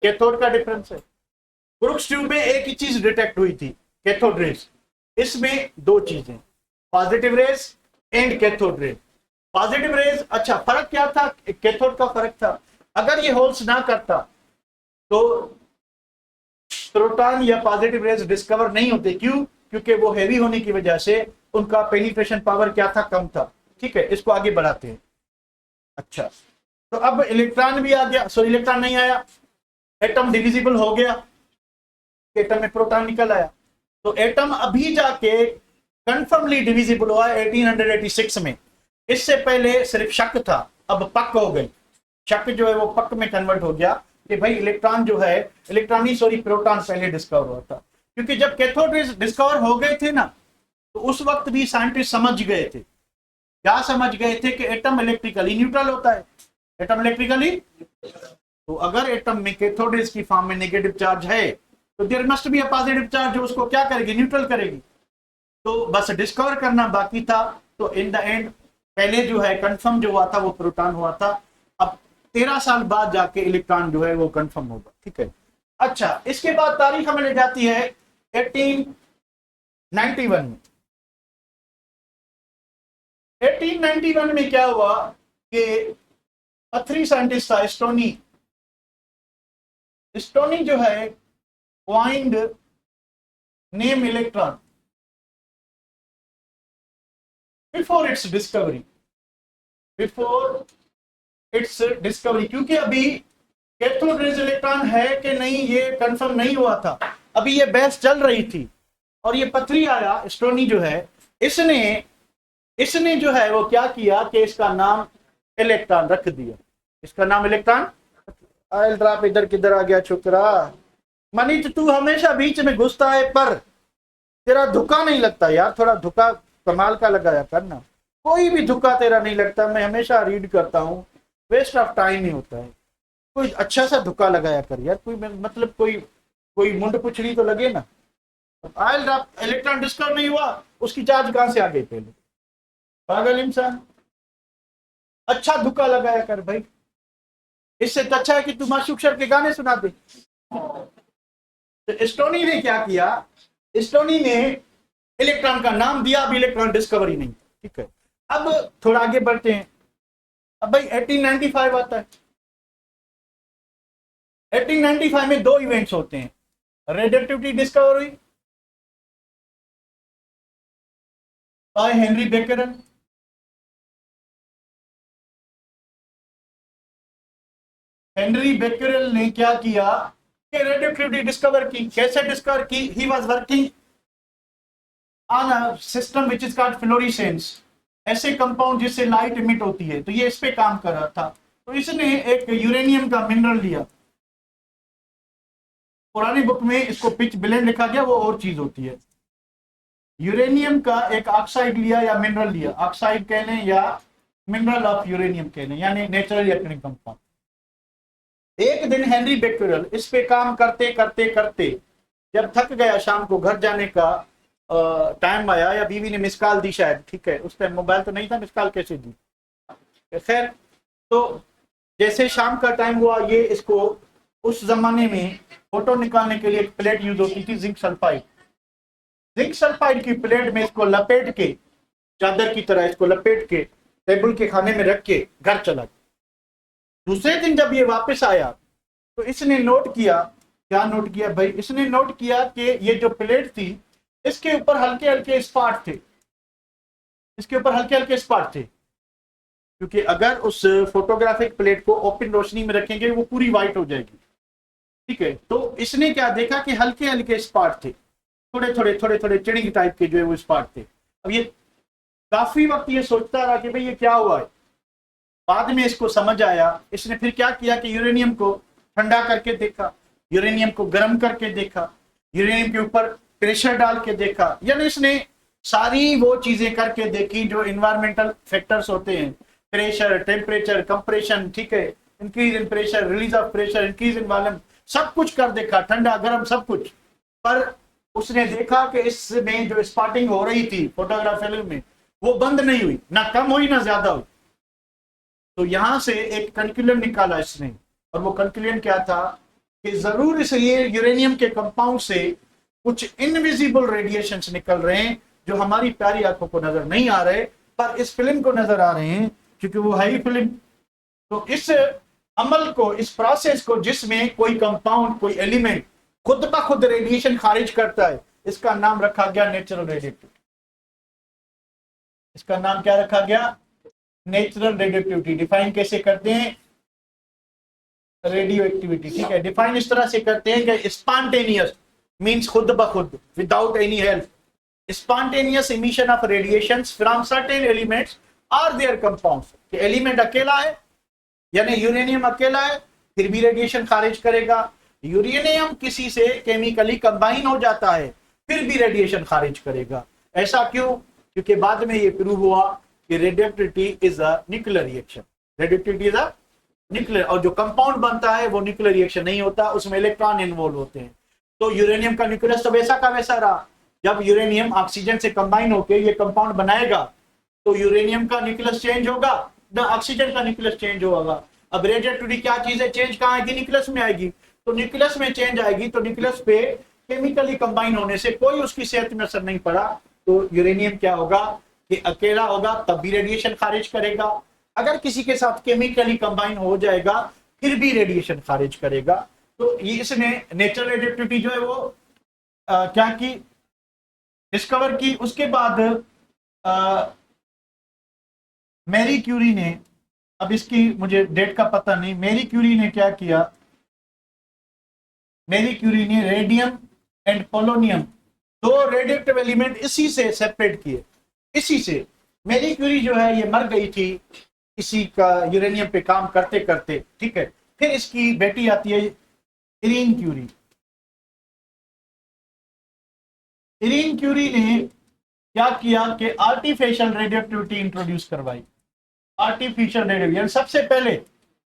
Cathode का डिफरेंस है। क्रूक्स ट्यूब में एक ही चीज डिटेक्ट हुई थी, कैथोड रेज। इसमें दो चीजें, positive raise and cathode rays. Positive raise, अच्छा फर्क क्या था, कैथोड का फर्क था, अगर ये होल्स ना करता तो प्रोटॉन या पॉजिटिव रेज डिस्कवर नहीं होते। क्यों? क्योंकि वो हैवी होने की वजह से उनका पेनिट्रेशन पावर क्या था, कम था, ठीक है। इसको आगे बढ़ाते हैं। अच्छा, तो अब इलेक्ट्रॉन भी आ गया, सॉरी इलेक्ट्रॉन नहीं आया, एटम डिविजिबल हो गया, एटम में प्रोटॉन निकल आया। तो एटम अभी जाके कंफर्मली डिविजिबल हुआ 1886 में। इससे पहले सिर्फ शक था, अब पक हो गई। शक जो है वो पक में कन्वर्ट हो गया कि भाई इलेक्ट्रॉन जो है, इलेक्ट्रॉन ही सॉरी प्रोटॉन पहले डिस्कवर हुआ था। क्योंकि जब कैथोड रेज डिस्कवर हो गए थे ना, तो उस वक्त भी साइंटिस्ट समझ गए थे, क्या समझ गए थे कि एटम इलेक्ट्रिकली न्यूट्रल होता है। एटम इलेक्ट्रिकली, तो अगर एटम में कैथोड रेज की फॉर्म में नेगेटिव चार्ज है तो there must be a positive charge, जो उसको क्या करेगी, न्यूट्रल करेगी। तो बस डिस्कवर करना बाकी था। तो इन द एंड पहले जो है कंफर्म जो हुआ था वो प्रोटॉन हुआ था। अब 13 साल बाद जाके इलेक्ट्रॉन जो है वो कंफर्म होगा, ठीक है। अच्छा, इसके बाद तारीख हमें ले जाती है 1891 में। 1891 में क्या हुआ कि पथरी साइंटिस्ट था स्टोनी। स्टोनी जो है coined name electron before it's discovery, क्योंकि अभी कैथोड रेज इलेक्ट्रॉन है कि नहीं ये कंफर्म नहीं हुआ था, अभी ये बहस चल रही थी। और ये पथरी आया स्टोनी जो है, इसने जो है वो क्या किया कि इसका नाम इलेक्ट्रॉन रख दिया। इसका नाम इलेक्ट्रॉन, आयल ड्रॉप इधर किधर आ गया छोकरा, मनीष तू हमेशा बीच में घुसता है, पर तेरा धुका नहीं लगता यार, थोड़ा धुका कमाल का लगाया करना। कोई भी धुका तेरा नहीं लगता, मैं हमेशा रीड करता हूँ, वेस्ट ऑफ टाइम ही होता है। कोई अच्छा सा धुका लगाया कर यार, कोई मतलब कोई मुंड पुछड़ी तो लगे ना। आयल ड्रॉप इलेक्ट्रॉन डिस्कवर नहीं हुआ, उसकी चार्ज कहां से आ गई पहले, पागल इंसान। अच्छा धुका लगाया कर भाई, इससे तो अच्छा है कि तू माशूक सर के गाने सुना दे। तो स्टोनी ने क्या किया, स्टोनी ने इलेक्ट्रॉन का नाम दिया, अभी इलेक्ट्रॉन डिस्कवरी नहीं, ठीक है। अब थोड़ा आगे बढ़ते हैं। अब भाई 1895 आता है। 1895 में दो इवेंट्स होते हैं, रेडियोएक्टिविटी डिस्कवर हुई by Henri Becquerel. Henri Becquerel ने क्या किया कि रेडियोएक्टिविटी डिस्कवर की। कैसे डिस्कवर की? He was working on a system which is called fluorescence, ऐसे कंपाउंड जिससे लाइट इमिट होती है, तो ये इस पे काम कर रहा था। तो इसने एक यूरेनियम का मिनरल लिया, पुरानी बुक में इसको पिच ब्लेंड लिखा गया, वो और चीज होती है। यूरेनियम का एक ऑक्साइड लिया या मिनरल लिया, ऑक्साइड कह लें या मिनरल ऑफ यूरेनियम कह लें, यानी नेचुरली अकरिंग कंपाउंड। एक दिन हेनरी बेकरल इस पे काम करते करते करते जब थक गया, शाम को घर जाने का टाइम आया, या बीवी ने मिस कॉल दी शायद, ठीक है, उस टाइम मोबाइल तो नहीं था, मिस कॉल कैसे दी, खैर। तो जैसे शाम का टाइम हुआ, ये इसको, उस जमाने में फोटो निकालने के लिए एक प्लेट यूज होती थी, जिंक सल्फाइड। जिंक सल्फाइड की प्लेट में इसको लपेट के, चादर की तरह इसको लपेट के टेबल के खाने में रख के घर चला गया। दूसरे दिन जब ये वापस आया तो इसने नोट किया क्या नोट किया भाई? इसने नोट किया कि ये जो प्लेट थी इसके ऊपर हल्के हल्के स्पॉट थे, इसके ऊपर हल्के हल्के स्पॉट थे, क्योंकि अगर उस फोटोग्राफिक प्लेट को ओपन रोशनी में रखेंगे वो पूरी व्हाइट हो जाएगी, ठीक है। तो इसने क्या देखा कि हल्के हल्के स्पॉट थे, थोड़े थोड़े थोड़े थोड़े चिड़िंग टाइप के जो है वो स्पॉट थे। अब ये काफी वक्त ये सोचता रहा कि भाई ये क्या हुआ है। बाद में इसको समझ आया, इसने फिर क्या किया कि यूरेनियम को ठंडा करके देखा, यूरेनियम को गर्म करके देखा, यूरेनियम के ऊपर प्रेशर डाल के देखा, यानी इसने सारी वो चीजें करके देखी जो इन्वायरमेंटल फैक्टर्स होते हैं, प्रेशर, टेम्परेचर, कंप्रेशन, ठीक है, increase in pressure, release of pressure, increase in volume, सब कुछ कर देखा, ठंडा गर्म सब कुछ। पर उसने देखा कि इसमें जो स्पॉटिंग हो रही थी फोटोग्राफ फिल्म में वो बंद नहीं हुई, ना कम हुई ना ज्यादा हुई। तो यहां से एक कंक्लूजन निकाला इसने, और वो कंक्लूजन क्या था कि जरूर इस ये यूरेनियम के कंपाउंड से कुछ इनविजिबल रेडिएशंस निकल रहे हैं जो हमारी प्यारी आंखों को नजर नहीं आ रहे, पर इस फिल्म को नजर आ रहे हैं क्योंकि वो है ही फिल्म। तो इस अमल को, इस प्रोसेस को जिसमें कोई कंपाउंड, कोई एलिमेंट खुद ब खुद रेडिएशन खारिज करता है, इसका नाम रखा गया नेचुरल रेडिएटिविटी। इसका नाम क्या रखा गया? नेचुरल रेडिएटिविटी। डिफाइन कैसे करते हैं? रेडियो एक्टिविटी, ठीक है, डिफाइन इस तरह से करते हैं कि स्पॉन्टेनियस मींस खुद ब खुद, without any help, spontaneous emission of radiations from certain elements और देयर कंपाउंड्स। एलिमेंट अकेला है, यानी यूरेनियम अकेला है, फिर भी रेडिएशन खारिज करेगा। यूरेनियम किसी से केमिकली कंबाइन हो जाता है, फिर भी रेडिएशन खारिज करेगा। ऐसा क्यों? क्योंकि बाद में ये प्रूव हुआ कि radioactivity is a nuclear reaction. Radioactivity is a nuclear, और जो कंपाउंड बनता है वो न्यूक्लियर रिएक्शन नहीं होता, उसमें इलेक्ट्रॉन इन्वॉल्व होते हैं। तो यूरेनियम का न्यूक्लियस तो वैसा का वैसा रहा। जब यूरेनियम ऑक्सीजन से कंबाइन होकर ये कंपाउंड बनाएगा तो यूरेनियम का न्यूक्लियस चेंज होगा ना, ऑक्सीजन का न्यूक्लियस चेंज होगा। अब रेडियोएक्टिविटी क्या चीज है? चेंज कहाँ आएगी? न्यूक्लियस में आएगी। तो न्यूक्लियस में चेंज आएगी, तो न्यूक्लियस पे केमिकली कंबाइन होने से कोई उसकी सेहत में असर नहीं पड़ा। तो यूरेनियम क्या होगा कि अकेला होगा तब भी रेडिएशन खारिज करेगा, अगर किसी के साथ केमिकली कंबाइन हो जाएगा फिर भी रेडिएशन खारिज करेगा। तो ये इसने नेचुरल रेडियोएक्टिविटी जो है वो क्या की, डिस्कवर की। उसके बाद मैरी क्यूरी ने, अब इसकी मुझे डेट का पता नहीं, मैरी क्यूरी ने क्या किया, मैरी क्यूरी ने रेडियम एंड पोलोनियम, दो रेडियोएक्टिव एलिमेंट इसी से सेपरेट किए, इसी से। मैरी क्यूरी जो है ये मर गई थी इसी का यूरेनियम पे काम करते करते, ठीक है। फिर इसकी बेटी आती है इरीन क्यूरी। इरीन क्यूरी ने क्या किया कि आर्टिफिशियल रेडियोएक्टिविटी इंट्रोड्यूस करवाई। आर्टिफिशियल रेडियोएक्टिविटी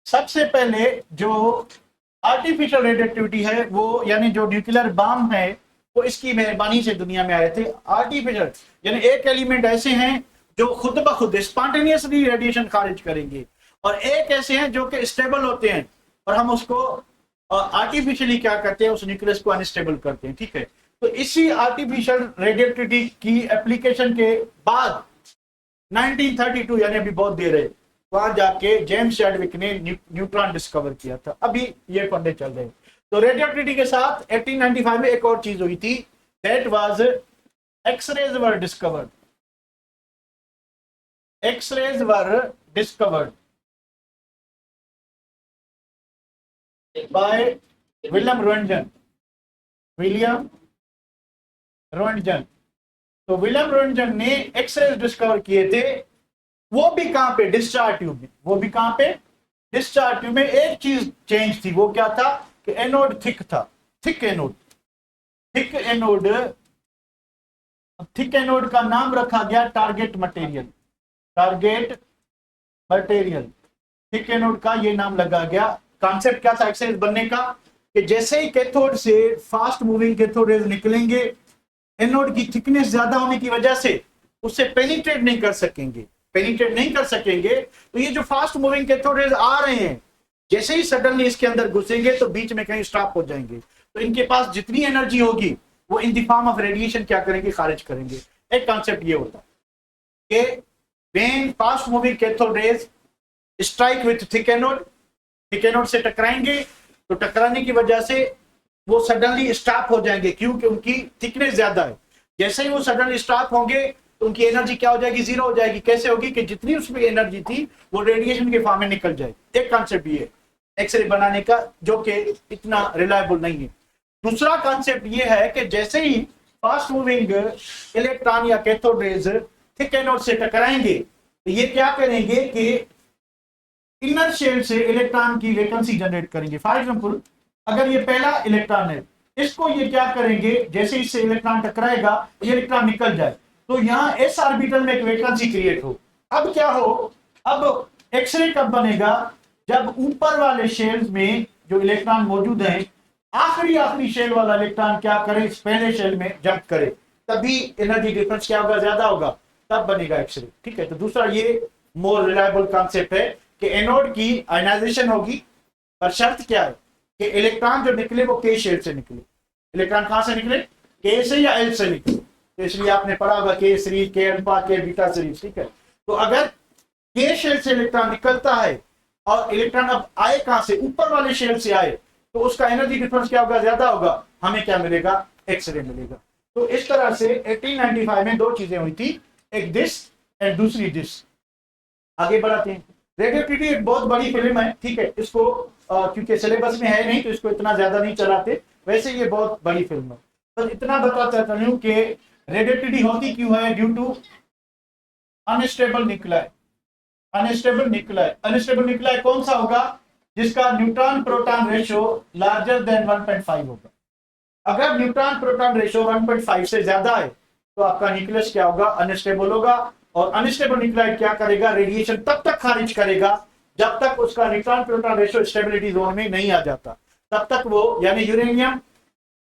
सबसे पहले जो आर्टिफिशियल रेडियोएक्टिविटी है वो, यानी जो न्यूक्लियर बम है वो इसकी मेहरबानी से दुनिया में आए थे। आर्टिफिशियल यानी एक एलिमेंट ऐसे हैं जो खुद ब खुद स्पॉन्टेनियसली रेडिएशन खारिज करेंगे, और एक ऐसे हैं जो कि स्टेबल होते हैं और हम उसको आर्टिफिशियली क्या करते हैं, उस न्यूक्लियस को अनस्टेबल करते हैं, ठीक है। तो इसी आर्टिफिशियल रेडियोएक्टिविटी की एप्लीकेशन के बाद 1932, यानी अभी बहुत देर है, वहां जाके जेम्स चैडविक ने न्यूट्रॉन डिस्कवर किया था। अभी ये फंडे चल रहे हैं। तो रेडियोएक्टिविटी के साथ 1895 में एक और चीज हुई थी, that was X rays were discovered. X rays were discovered by William Roentgen. तो विलियम रोएंटगन ने एक्सरेज डिस्कवर किए थे, वो भी कहां पे? डिस्चार्ज ट्यूब में। वो भी कहां पे? डिस्चार्ज ट्यूब में। एक चीज चेंज थी, वो क्या था कि एनोड थिक था, थिक एनोड। थिक एनोड का नाम रखा गया टारगेट मटेरियल। थिक एनोड का ये नाम लगा गया। कॉन्सेप्ट क्या था एक्सरेज बनने का कि जैसे ही कैथोड से फास्ट मूविंग कैथोड रेज निकलेंगे, एनोड की थिकनेस ज्यादा होने की वजह से उससे पेनिट्रेट नहीं कर सकेंगे। तो ये जो फास्ट मूविंग कैथोड रेज आ रहे हैं, जैसे ही सडनली इसके अंदर घुसेंगे तो बीच में कहीं स्टॉप हो जाएंगे। तो इनके पास जितनी एनर्जी होगी वो in the form of radiation क्या करेंगे? खारिज करेंगे। एक कॉन्सेप्ट ये होता कि when fast moving cathode rays strike with thick anode से टकराएंगे, तो टकराने की वजह से वो सडनली स्टॉप हो जाएंगे क्योंकि उनकी थिकनेस ज्यादा है। जैसे ही वो सडनली स्टॉप होंगे तो उनकी एनर्जी क्या हो जाएगी, जीरो हो जाएगी। कैसे होगी कि जितनी उसमें एनर्जी थी वो रेडिएशन के फॉर्म में निकल जाएगी। एक कॉन्सेप्ट ये एक्सरे बनाने का जो कि इतना रिलायबल नहीं है। दूसरा कॉन्सेप्ट ये है कि जैसे ही फास्ट मूविंग इलेक्ट्रॉन या कैथोड रेज थिक एनोड से टकराएंगे तो ये क्या करेंगे कि इनर शेल से इलेक्ट्रॉन की वैकेंसी जनरेट करेंगे। फॉर एग्जांपल अगर ये पहला इलेक्ट्रॉन है, इसको ये क्या करेंगे, जैसे इससे इलेक्ट्रॉन टकराएगा ये इलेक्ट्रॉन निकल जाए तो यहाँ एस ऑर्बिटल में एक वैकेंसी क्रिएट हो। अब क्या हो, अब एक्सरे कब बनेगा, जब ऊपर वाले शेल्स में जो इलेक्ट्रॉन मौजूद हैं आखिरी शेल वाला इलेक्ट्रॉन क्या करे, इस पहले शेल में जंप करे, तभी एनर्जी डिफरेंस क्या होगा, ज्यादा होगा, तब बनेगा एक्सरे। ठीक है, तो दूसरा ये मोर रिलायबल कॉन्सेप्ट है कि एनोड की आयनाइजेशन होगी, पर शर्त क्या है कि इलेक्ट्रॉन जो निकले वो के शेल से निकले। इलेक्ट्रॉन कहां से निकले, के से या एल से निकले। तो इसलिए आपने पढ़ा होगा के सीरीज, के अल्फा, के बीटा सीरीज। ठीक है, तो अगर के शेल से इलेक्ट्रॉन निकलता है और इलेक्ट्रॉन अब आए कहां से, ऊपर वाले शेल से आए, तो उसका एनर्जी डिफरेंस क्या होगा, ज्यादा होगा, हमें क्या मिलेगा, एक्सरे मिलेगा। तो इस तरह से 1895 में दो चीजें हुई थी, एक दिस एंड दूसरी दिस। आगे बढ़ाते हैं। रेडियोएक्टिविटी एक बहुत बड़ी फिल्म है। ठीक है, इसको क्योंकि सिलेबस में है नहीं तो इसको इतना ज्यादा नहीं चलाते, वैसे ये बहुत बड़ी फिल्म है। तो इतना बता चाहता हूं कि रेडियोएक्टिविटी होती क्यों है, due to unstable nuclei. Unstable nuclei, unstable nuclei कौन सा होगा, जिसका neutron proton ratio larger than 1.5 होगा। अगर न्यूट्रॉन प्रोटॉन रेशियो 1.5 से ज्यादा है तो आपका न्यूक्लियस क्या होगा, अनस्टेबल होगा। और अनस्टेबल न्यूक्लियाइड क्या करेगा, रेडिएशन तब तक खारिज करेगा जब तक उसका neutron proton ratio stability zone में नहीं आ जाता, तब तक वो, यानी यूरेनियम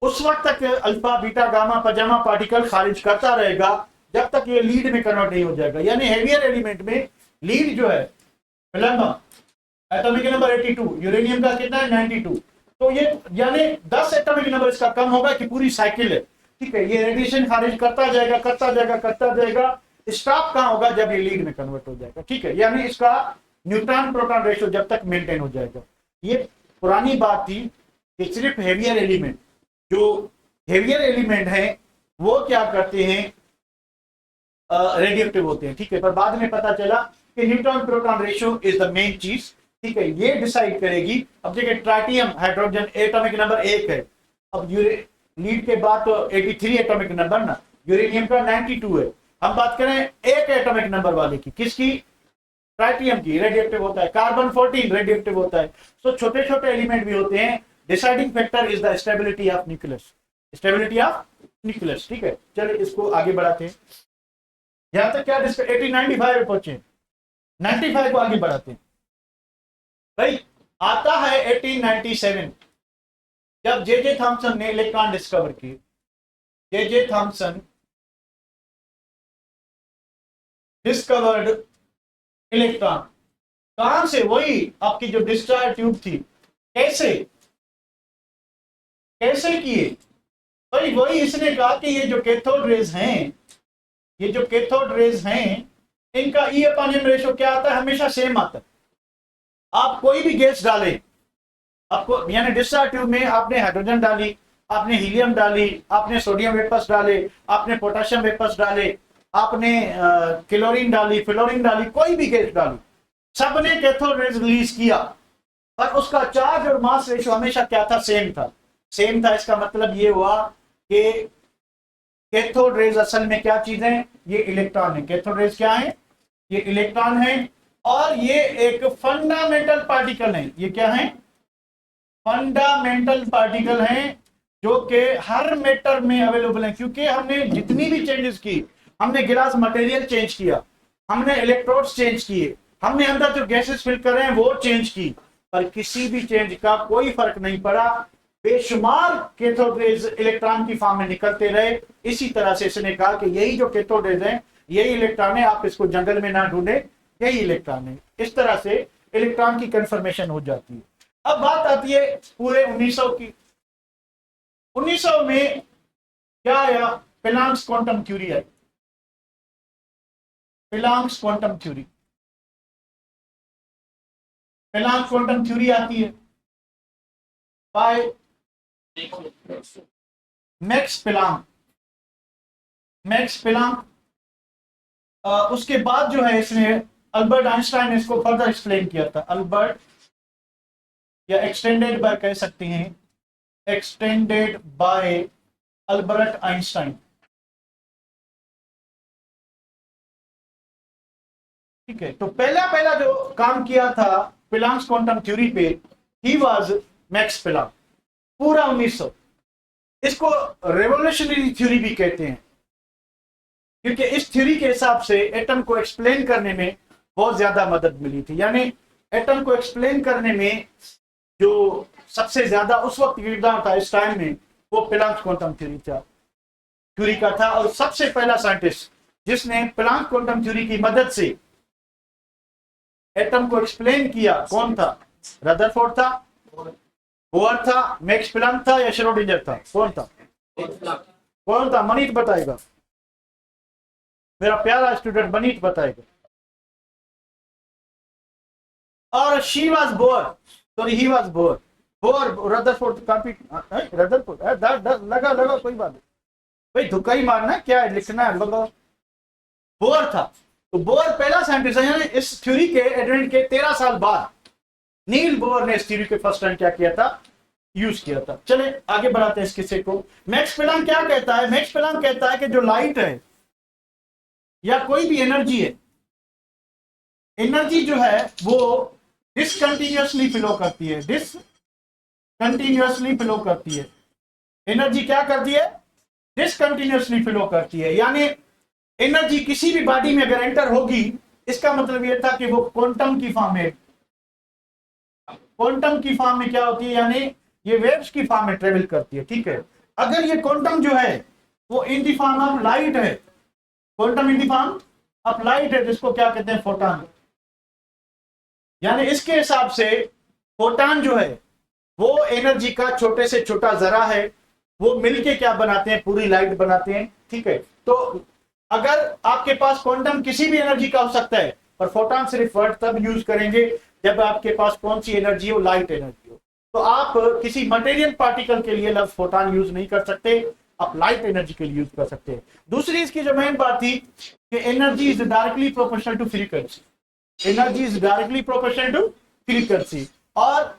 उस वक्त तक अल्फा बीटा गामा पजामा पार्टिकल खारिज करता रहेगा जब तक ये लीड में कन्वर्ट नहीं हो जाएगा। यानी हेवियर एलिमेंट में लीड जो है प्लम्बम एटॉमिक नंबर 82, यूरेनियम का कितना है 92, तो ये यानी 10 एटॉमिक नंबर इसका कम होगा कि पूरी साइकिल है। ठीक है, ये रेडिएशन खारिज करता जाएगा करता जाएगा करता जाएगा, स्टॉप कहां होगा, जब ये लीड में कन्वर्ट हो जाएगा। ठीक है, यानी इसका न्यूट्रॉन प्रोटॉन रेशियो जब तक मेंटेन हो जाएगा। ये पुरानी बात थी कि सिर्फ हेवियर एलिमेंट, जो हेवियर एलिमेंट है वो क्या करते हैं, रेडियोएक्टिव होते हैं। ठीक है, पर बाद में पता चला कि neutron proton ratio is the main चीज। ठीक है, ये डिसाइड करेगी। अब देखिए ट्राइटियम हाइड्रोजन एटॉमिक नंबर 1 है, अब लीड के बाद तो 83 एटॉमिक नंबर ना, यूरेनियम का 92 है। हम बात करें एक एटॉमिक नंबर वाले की, किसकी, ट्राइटियम की, रेडियोएक्टिव होता है। कार्बन 14 रेडियोएक्टिव होता है। तो छोटे छोटे एलिमेंट भी होते हैं। Deciding factor is the stability of nucleus, stability of nucleus. ठीक है, चलिए इसको आगे बढ़ाते हैं। यहां तक क्या 1895 पहुंचे, 95 को आगे बढ़ाते हैं। भाई आता है 1897, जब जे थॉमसन ने इलेक्ट्रॉन डिस्कवर किए। जे थॉमसन डिस्कवर्ड इलेक्ट्रॉन, कहां से, वही आपकी जो डिस्चार्ज ट्यूब थी, कैसे कैसे किए भाई, वही इसने कहा कि ये जो कैथोड रेज हैं, ये जो कैथोड रेज हैं, इनका ई अपॉन एम रेशियो क्या आता है, हमेशा सेम आता है। आप कोई भी गैस डालें, आपको यानी डिस्चार्ज ट्यूब में आपने हाइड्रोजन डाली, आपने हीलियम डाली, आपने सोडियम वेपर्स डाले, आपने पोटेशियम वेपर्स डाले, आपने क्लोरीन डाली, फ्लोरीन डाली, कोई भी गैस डाली, सबने कैथोड रेज रिलीज किया, पर उसका चार्ज और मास रेशियो हमेशा क्या था, सेम था। सेम था, इसका मतलब ये हुआ कि कैथोड रेज असल में क्या चीज है, ये इलेक्ट्रॉन है। कैथोड रेज क्या है, ये इलेक्ट्रॉन है, और ये एक फंडामेंटल पार्टिकल है। ये क्या है, फंडामेंटल पार्टिकल है, जो कि हर मैटर में अवेलेबल है। क्योंकि हमने जितनी भी चेंजेस की, हमने गिलास मटेरियल चेंज किया, हमने इलेक्ट्रोड्स चेंज किए, हमने अंदर जो गैसेस फिल कर रहे हैं वो चेंज की, पर किसी भी चेंज का कोई फर्क नहीं पड़ा। बेशुमार कैथोड रेज इलेक्ट्रॉन की फॉर्म में निकलते रहे। इसी तरह से इसने कहा कि यही जो कैथोड रेज है यही इलेक्ट्रॉन है, आप इसको जंगल में ना ढूंढे, यही इलेक्ट्रॉन है। इस तरह से इलेक्ट्रॉन की कंफर्मेशन हो जाती है। अब बात आती है पूरे 1900 की। 1900 में क्या आया, प्लैंक्स क्वांटम थ्योरी आई। Planck's quantum theory, Planck's quantum theory आती है by Max Planck. Max Planck उसके बाद जो है इसने अल्बर्ट आइंस्टाइन ने इसको फर्दर एक्सप्लेन किया था। अल्बर्ट, या एक्सटेंडेड बाय कह सकते हैं, एक्सटेंडेड बाय अल्बर्ट आइंस्टाइन। ठीक है, तो पहला पहला जो काम किया था प्लांक्स क्वांटम थ्योरी पे, ही वाज मैक्स प्लांक, पूरा 1900। इसको रेवोल्यूशनरी थ्योरी भी कहते हैं, क्योंकि इस थ्योरी के हिसाब से एटम को एक्सप्लेन करने में बहुत ज्यादा मदद मिली थी। यानी एटम को एक्सप्लेन करने में जो सबसे ज्यादा उस वक्त योगदान था इस टाइम में, वो प्लांक क्वांटम थ्योरी का था। और सबसे पहला साइंटिस्ट जिसने प्लांक क्वांटम थ्योरी की मदद से एटम को एक्सप्लेन किया, कौन था? रदरफोर्ड था, बोर था, मैक्स प्लांक था, या श्रोडिंगर था? कौन था? कौन था? मनीष बताएगा, मेरा प्यारा स्टूडेंट मनीष बताएगा। और she was bore, sorry he was bore. Bore, Rutherford काफी, रदरफोर्ड लगा लगा, कोई बात नहीं भाई, धुक्का ही मारना, क्या है लिखना है, लगा। बोर था, तो बोर पहला साइंटिस्ट है। इस थ्योरी के एडवेंट के 13 साल बाद नील बोर ने इस थ्योरी के फर्स्ट टाइम क्या किया था, यूज किया था। चले आगे बढ़ाते हैं इस किस्से को। मैक्स प्लांक क्या कहता है? मैक्स प्लांक कहता है कि जो लाइट है या कोई भी एनर्जी है, एनर्जी जो है वो डिसकंटिन्यूअसली फ्लो करती है, डिसकंटिन्यूअसली फ्लो करती है। एनर्जी क्या करती है? डिसकंटिन्यूअसली फ्लो करती है। यानी एनर्जी किसी भी बॉडी में अगर एंटर होगी, इसका मतलब यह था कि वो क्वांटम की फॉर्म में, क्वांटम की फॉर्म में क्या होती है, यानी ये वेव्स की फॉर्म में ट्रेवल करती है। ठीक है, अगर ये क्वांटम जो है वो इन दी फॉर्म ऑफ लाइट है, quantum in the form of light है, जिसको क्या कहते हैं, फोटॉन। यानी इसके हिसाब से फोटॉन जो है वो एनर्जी का छोटे से छोटा जरा है, वो मिलके क्या बनाते हैं, पूरी लाइट बनाते हैं। ठीक है, तो अगर आपके पास क्वांटम किसी भी एनर्जी का हो सकता है, पर फोटॉन सिर्फ वर्ड तब यूज करेंगे जब आपके पास कौन सी एनर्जी हो, लाइट एनर्जी हो। तो आप किसी मटेरियल पार्टिकल के लिए लफ्ज फोटॉन यूज नहीं कर सकते, आप लाइट एनर्जी के लिए यूज कर सकते हैं। दूसरी इसकी जो मेन बात थी कि energy is directly proportional to frequency, energy is directly proportional to frequency, और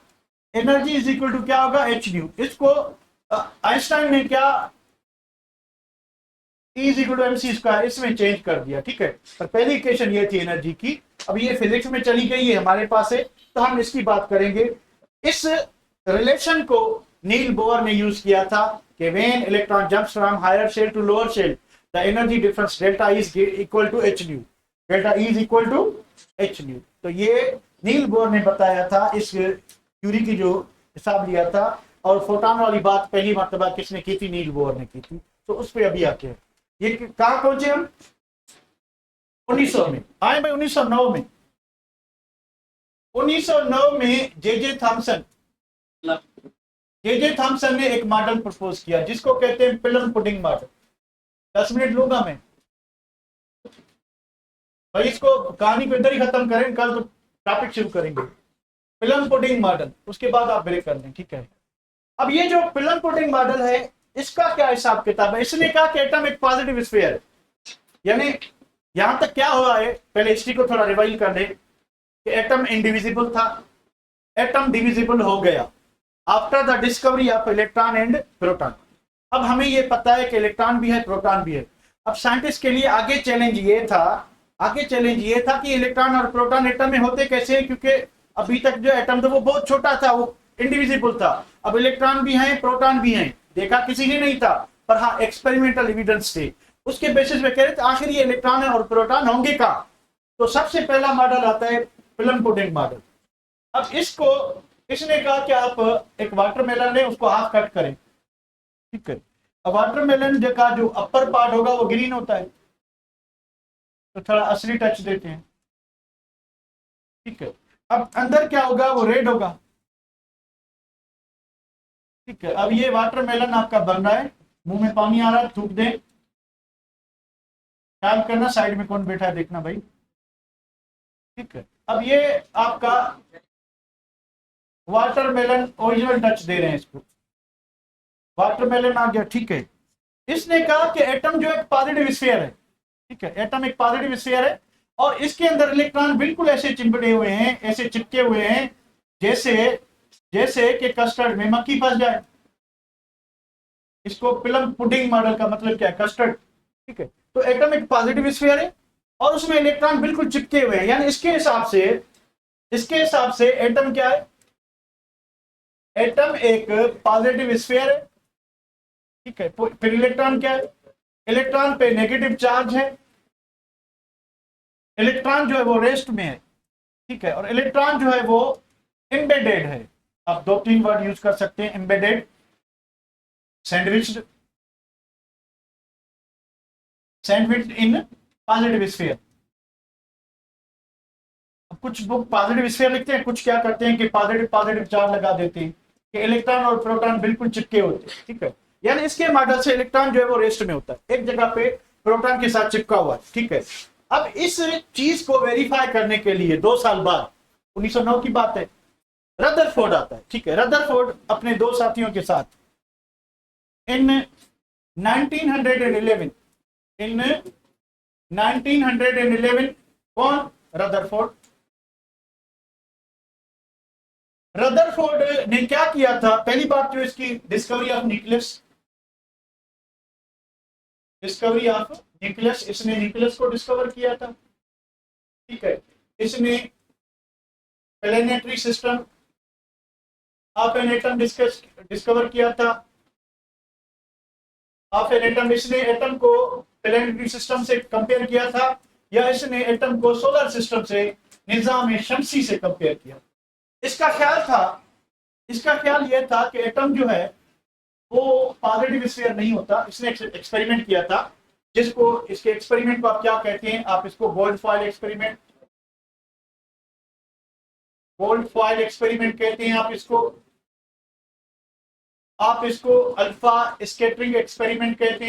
एनर्जी इज इक्वल टू क्या होगा, एच न्यू। इसको आइंस्टाइन ने क्या, E is equal to mc square, इसमें चेंज कर दिया। ठीक है, पर पहली इक्वेशन ये थी एनर्जी की, अब ये फिजिक्स में चली गई है, हमारे पास है, तो हम इसकी बात करेंगे। इस रिलेशन को नील बोर ने यूज किया था कि when electron jumps from higher shell to lower shell, the energy difference delta is equal to h nu, delta is equal to h nu. तो ये नील बोर ने बताया था, इस थ्योरी की जो हिसाब लिया था। और फोटॉन वाली बात पहली मर्तबा किसने की थी? नील बोर ने की थी। तो उस पर अभी आते हैं, ये कहां पहुंचे हम? 1900 में आए भाई, 1909 में, 1909 में जे थॉमसन ने एक मॉडल प्रपोज किया जिसको कहते हैं प्लम पुडिंग मॉडल। 10 मिनट लूंगा मैं भाई, इसको कहानी को इधर ही खत्म करें, कल तो टॉपिक शुरू करेंगे। प्लम पुडिंग मॉडल, उसके बाद आप ब्रेक कर लें। ठीक है, अब ये जो प्लम पुडिंग मॉडल है, इसका क्या हिसाब किताब है? इसने कहा कि एटम एक पॉजिटिव स्फीयर है। यानी यहां तक क्या हुआ है, पहले हिस्ट्री को थोड़ा रिवाइज कर ले कि एटम इंडिविजिबल था, एटम डिविजिबल हो गया after the discovery of electron and proton. अब हमें ये पता है कि इलेक्ट्रॉन भी है, प्रोटॉन भी है। अब साइंटिस्ट के लिए आगे चैलेंज ये था कि इलेक्ट्रॉन और प्रोटॉन एटम में होते कैसे हैं, क्योंकि अभी तक जो एटम था वो बहुत छोटा था, वो इंडिविजिबल था। अब इलेक्ट्रॉन भी हैं, प्रोटॉन भी हैं, देखा किसी ने नहीं था, पर हाँ एक्सपेरिमेंटल एविडेंस थे, उसके बेसिस पे कह रहे थे आखिर ये इलेक्ट्रॉन और प्रोटॉन होंगे कहाँ। तो सबसे पहला मॉडल आता है प्लम पुडिंग मॉडल। अब इसको इसने कहा कि आप एक वाटरमेलन लें, उसको हाफ कट करें। ठीक है, अब वाटरमेलन का जो अपर पार्ट होगा वो ग्रीन होता है, तो थोड़ा असली टच देते हैं। ठीक है, अब अंदर क्या होगा, वो रेड होगा। ठीक है, अब ये वाटरमेलन आपका बन रहा है, मुंह में पानी आ रहा है, थूक दें। ख्याल करना साइड में कौन बैठा है, देखना भाई। ठीक है, अब ये आपका वाटरमेलन ओरिजिनल टच दे रहे हैं इसको। वाटरमेलन आ गया, ठीक है। इसने कहा कि एटम जो एक पॉजिटिव स्फीयर है, ठीक है, एटम एक पॉजिटिव स्फीयर है और इसके अंदर इलेक्ट्रॉन बिल्कुल ऐसे चिपटे हुए हैं, ऐसे चिपके हुए हैं जैसे जैसे कि कस्टर्ड में मक्खी फंस जाए। इसको प्लम पुडिंग मॉडल का मतलब क्या है, कस्टर्ड, ठीक है। तो एटम एक पॉजिटिव स्फीयर है और उसमें इलेक्ट्रॉन बिल्कुल चिपके हुए हैं, यानी इसके हिसाब से एटम क्या है, एटम एक पॉजिटिव स्फीयर है, ठीक है। फिर इलेक्ट्रॉन क्या है, इलेक्ट्रॉन पे नेगेटिव चार्ज है, इलेक्ट्रॉन जो है वो रेस्ट में है, ठीक है। और इलेक्ट्रॉन जो है वो एम्बेडेड है। आप 2-3 वर्ड यूज कर सकते हैं, embedded, sandwiched, sandwich in positive sphere. अब कुछ बुक पॉजिटिव स्फीयर लिखते हैं, कुछ क्या करते हैं कि पॉजिटिव पॉजिटिव चार्ज लगा देते हैं कि इलेक्ट्रॉन और प्रोटॉन बिल्कुल चिपके होते हैं, ठीक है। यानी इसके मॉडल से इलेक्ट्रॉन जो है वो रेस्ट में होता है, एक जगह पे प्रोटॉन के साथ चिपका हुआ है, ठीक है। अब इस चीज को वेरीफाई करने के लिए 2 साल बाद, 1909 की बात है, रदरफोर्ड आता है, ठीक है। रदरफोर्ड अपने 2 साथियों के साथ इन 1911 कौन, रदरफोर्ड ने क्या किया था, पहली बात जो इसकी डिस्कवरी ऑफ न्यूक्लियस, इसने न्यूक्लियस को डिस्कवर किया था, ठीक है। इसने planetary system of an atom discover किया था, ऑफ एन एटम। इसने एटम को प्लैनेटरी सिस्टम से कंपेयर किया था या इसने एटम को सोलर सिस्टम से, निजाम शमसी से कंपेयर किया। इसका ख्याल यह था कि एटम जो है वो पॉजिटिव स्फीयर नहीं होता। इसने एक्सपेरिमेंट किया था, जिसको, इसके एक्सपेरिमेंट को आप क्या कहते हैं, आप इसको गोल्ड फॉइल एक्सपेरिमेंट कहते हैं। आप इसको अल्फा स्कैटरिंग एक्सपेरिमेंट कहते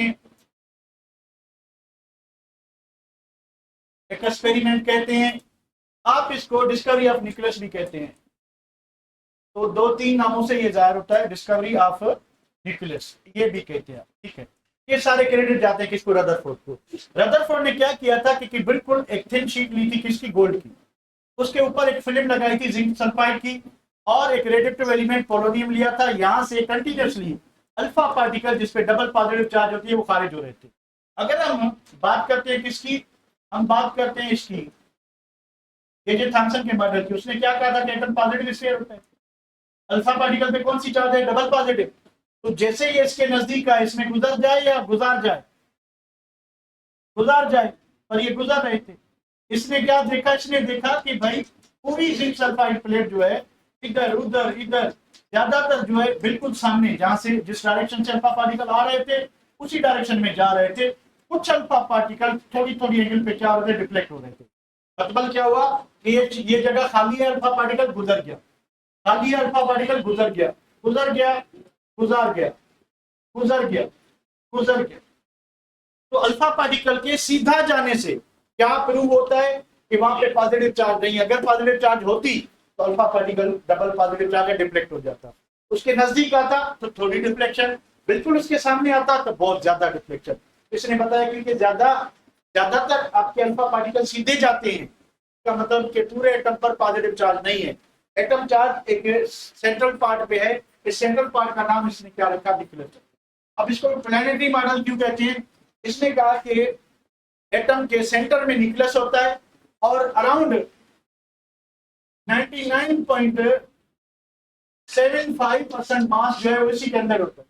हैं, आप इसको डिस्कवरी ऑफ न्यूक्लियस भी कहते हैं। तो 2-3 नामों से ये जाहिर होता है, डिस्कवरी ऑफ न्यूक्लियस ये भी कहते हैं, ठीक है। ये सारे क्रेडिट जाते हैं किसको, रदरफोर्ड को। रदरफोर्ड ने क्या किया था कि बिल्कुल एक थिन शीट ली थी किसकी, गोल्ड की, उसके ऊपर एक फिल्म लगाई थी जिंक सल्फाइड की और एक रेडियोएक्टिव एलिमेंट पोलोनियम लिया था। यहां से कंटिन्यूअसली अल्फा पार्टिकल जिसपे डबल पॉजिटिव चार्ज होती है वो खारिज हो रहे थे। अगर हम बात करते हैं किसकी, हम बात करते हैं इसकी, ये जो थॉमसन के मॉडल की, उसने क्या कहा था कि एटम पॉजिटिव स्फीयर होता है, अल्फा पार्टिकल पे कौन सी चार्ज है, डबल पॉजिटिव। तो जैसे ये इसके नजदीक है, इसमें गुजर जाए या गुजार जाए, पर ये गुजर रहे थे। इसने क्या देखा, इसने देखा कि भाई पूरी जिंक सल्फाइड प्लेट जो है इधर उधर ज्यादातर जो है बिल्कुल सामने, जहां से जिस डायरेक्शन से अल्फा पार्टिकल आ रहे थे उसी डायरेक्शन में जा रहे थे। कुछ अल्फा पार्टिकल थोड़ी एंगल पे क्या हो रहे थे, डिफ्लेक्ट हो रहे थे। मतलब क्या हुआ कि ये जगह खाली है, अल्फा पार्टिकल गुजर गया, खाली है, अल्फा पार्टिकल गुजर गया, तो अल्फा पार्टिकल के सीधा जाने से क्या प्रूव होता है कि वहां पे पॉजिटिव चार्ज नहीं है। अगर पॉजिटिव चार्ज होती तो alpha particle double positive charge है, डिफ्लेक्ट हो जाता। उसके नजदीक आता तो थोड़ी डिफ्लेक्शन, बिल्कुल उसके सामने आता तो बहुत ज्यादा डिफ्लेक्शन। इसने बताया क्योंकि ज्यादातर आपके अल्फा पार्टिकल सीधे जाते हैं, इसका मतलब कि पूरे एटम पर पॉजिटिव चार्ज नहीं है। एटम चार्ज एक सेंट्रल पार्ट पे है, इस सेंट्रल पार्ट का नाम इसने क्या रखा, न्यूक्लियस। अब इसको प्लैनेटरी मॉडल क्यों कहते हैं, इसने कहा कि एटम के सेंटर में न्यूक्लियस होता है और अराउंड 99.75% मास जो है उसी के अंदर होता है।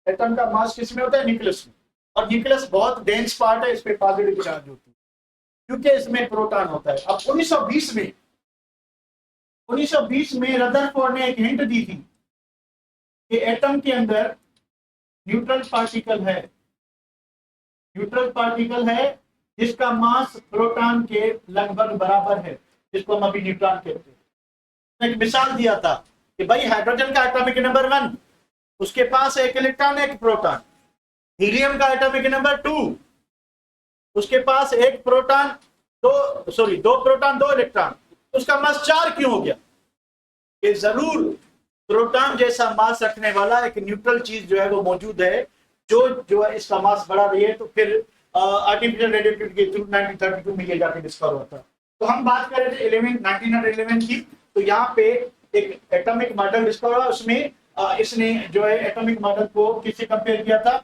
एटम का मास किसमें होता है, न्यूक्लियस में। और न्यूक्लियस बहुत डेंस पार्ट है, इस पे पॉजिटिव चार्ज होती है क्योंकि इसमें प्रोटॉन होता है। अब 1920 में रदरफोर्ड ने एक हिंट दी थी कि एटम के अंदर न्यूट्रल पार्टिकल है जिसका मास प्रोटॉन के लगभग बराबर है, जिसको हम अभी न्यूट्रॉन कहते हैं। एक मिसाल दिया था कि भाई हाइड्रोजन का एटॉमिक नंबर 1, उसके पास एक इलेक्ट्रॉन एक प्रोटॉन। हीलियम का एटॉमिक नंबर 2, उसके पास एक प्रोटॉन, दो प्रोटॉन 2 इलेक्ट्रॉन, उसका मास 4 क्यों हो गया? कि जरूर प्रोटॉन जैसा मास रखने वाला एक न्यूट्रल चीज जो है वो मौजूद है, जो है इसका मास बढ़ा रही है, तो फिर आर्टिफिशियल रेडियोएक्टिविटी के थ्रू 1932 में ये जाके डिस्कवर होता है। तो हम बात कर रहे थे 1911 की, तो यहाँ पे एक एटॉमिक मॉडल डिस्कवर हुआ, उसमें इसने जो है एटॉमिक मॉडल को किससे कंपेयर किया था।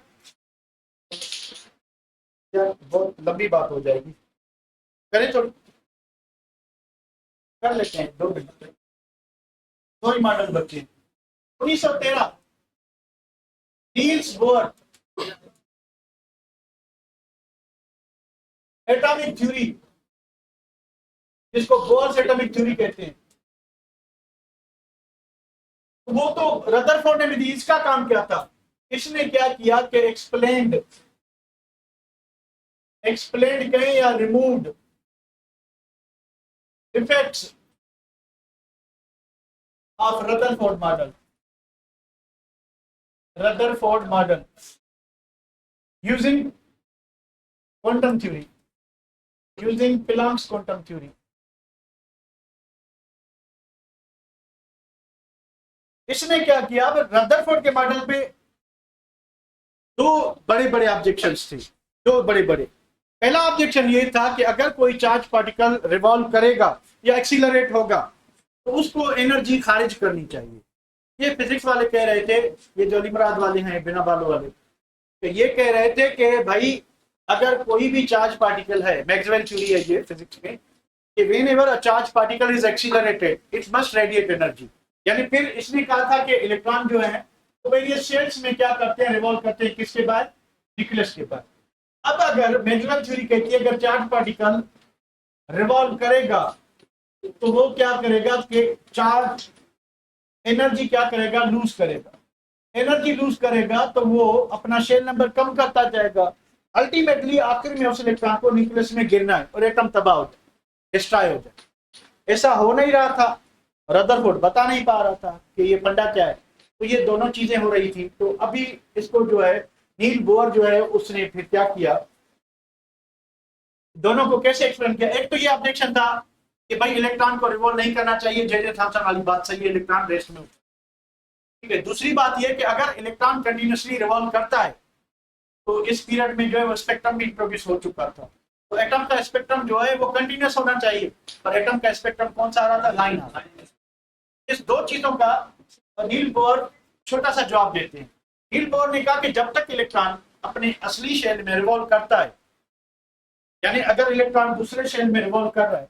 यार बहुत लंबी बात हो जाएगी, करें थोड़ी, कर लेते हैं 2 मिनट, 2 ही मॉडल बचे। 1913 नील्स बोर एटॉमिक थ्योरी, जिसको बोर्स एटॉमिक थ्योरी कहते हैं, वो तो रदरफोर्ड ने भी, इसका काम क्या था, इसने क्या किया कि एक्सप्लेन्ड कहें या removed effects of Rutherford model using quantum theory, using Planck's quantum theory। इसने क्या किया, रदरफोर्ड के मॉडल पे 2 बड़े बड़े ऑब्जेक्शंस थे, 2 बड़े बड़े। पहला ऑब्जेक्शन ये था कि अगर कोई चार्ज पार्टिकल रिवॉल्व करेगा या एक्सीलरेट होगा तो उसको एनर्जी खारिज करनी चाहिए। ये फिजिक्स वाले कह रहे थे, ये जो लिमराद वाले हैं, बिना बालों वाले, तो ये कह रहे थे कि भाई अगर कोई भी चार्ज पार्टिकल है, मैक्सवेल थ्योरी है ये फिजिक्स में, कि whenever a charge particle is accelerated it must radiate energy. यानी फिर इसने कहा था कि इलेक्ट्रॉन जो है तो वेरियस शेल्स में क्या करते हैं, रिवॉल्व करते हैं, किसके बाद, न्यूक्लियस के बाद। अब अगर मैक्सवेल थ्योरी कहती है अगर चार्ज पार्टिकल रिवॉल्व करेगा तो वो क्या करेगा कि चार्ज एनर्जी क्या करेगा, लूज करेगा। एनर्जी लूज करेगा तो वो अपना शेल नंबर कम करता जाएगा, अल्टीमेटली आखिर में उस इलेक्ट्रॉन को न्यूक्लियस में गिरना है और एटम तबाह हो जाए, डिस्ट्रॉय हो जाए। ऐसा हो नहीं रहा था, रदरफोर्ड बता नहीं पा रहा था कि ये फंडा क्या है, तो ये दोनों चीजें हो रही थी। तो अभी इसको जो है नील बोर जो है उसने फिर क्या किया, दोनों को कैसे एक्सप्लेन किया। एक तो ये ऑब्जेक्शन था कि भाई इलेक्ट्रॉन को रिवॉल्व नहीं करना चाहिए, जे थॉमसन वाली बात सही है, इलेक्ट्रॉन रेस्ट में, ठीक है। दूसरी बात यह कि अगर इलेक्ट्रॉन कंटिन्यूसली रिवॉल्व करता है तो इस पीरियड में जो है वो स्पेक्ट्रम भी इंट्रोड्यूस हो चुका था, तो एटम का स्पेक्ट्रम जो है वो कंटिन्यूस होना चाहिए, पर एटम का स्पेक्ट्रम कौन सा आ रहा था, लाइन आ रहा है। इस 2 चीजों का नील बोर छोटा सा जवाब देते हैं। नील बोर ने कहा कि जब तक इलेक्ट्रॉन अपने असली शेल में रिवॉल्व करता है, यानी अगर इलेक्ट्रॉन दूसरे शेल में रिवॉल्व कर रहा है,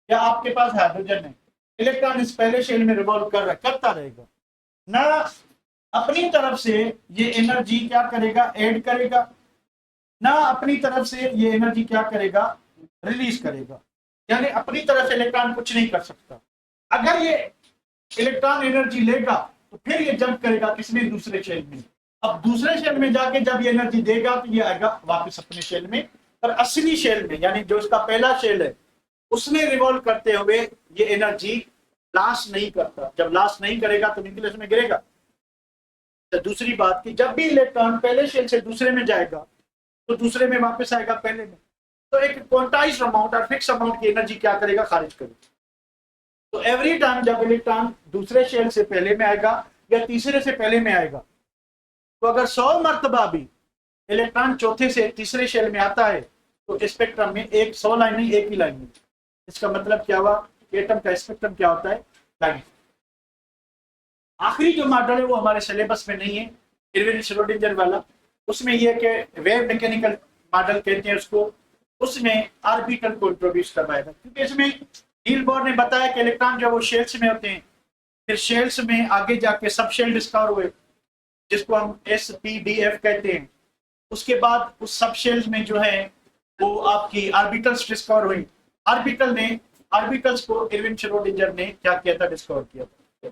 या आपके पास हाइड्रोजन है, इलेक्ट्रॉन इस पहले शेल में रिवॉल्व कर रहा है, करता रहेगा ना, अपनी तरफ से ये एनर्जी क्या करेगा, ऐड करेगा, ना अपनी तरफ से ये एनर्जी क्या करेगा, रिलीज करेगा। यानी अपनी तरफ से इलेक्ट्रॉन कुछ नहीं कर सकता। अगर ये इलेक्ट्रॉन एनर्जी लेगा तो फिर ये जंप करेगा किसमें, दूसरे शेल में। अब दूसरे शेल में जाके जब ये एनर्जी देगा तो ये आएगा वापस अपने शेल में, पर असली शेल में यानी जो इसका पहला शेल है उसमें रिवॉल्व करते हुए ये एनर्जी लास्ट नहीं करता। जब लास्ट नहीं करेगा तो न्यूक्लियस में गिरेगा। तो दूसरी बात कि जब भी इलेक्ट्रॉन पहले शेल से दूसरे में जाएगा तो दूसरे में वापस आएगा पहले में, तो एक क्वांटाइज्ड अमाउंट और फिक्स अमाउंट की एनर्जी क्या करेगा, खारिज करेगा। तो एवरी टाइम जब इलेक्ट्रॉन दूसरे शेल से पहले में आएगा या तीसरे से पहले में आएगा, तो अगर 100 मरतबा भी इलेक्ट्रॉन चौथे से तीसरे शेल में आता है तो स्पेक्ट्रम में 100 लाइन नहीं, एक ही लाइन में। इसका मतलब क्या हुआ, एटम का स्पेक्ट्रम क्या होता है, लाइन। आखिरी जो मॉडल है वो हमारे सिलेबस में नहीं है, इरविन श्रोडिंगर वाला, उसमें यह कि वेव मैकेनिकल मॉडल कहते हैं उसको, उसमें ऑर्बिटल को इंट्रोड्यूस करवाया था। क्योंकि इसमें नील बोर ने बताया कि इलेक्ट्रॉन जो वो शेल्स में होते हैं, फिर शेल्स में आगे जाके सब शेल डिस्कवर हुए जिसको हम SPDF कहते हैं। उसके बाद उस सब शेल्स में जो है वो आपकी ऑर्बिटल्स डिस्कवर हुई। ऑर्बिटल्स को इरविन श्रोडिंगर ने क्या किया था, डिस्कवर किया था।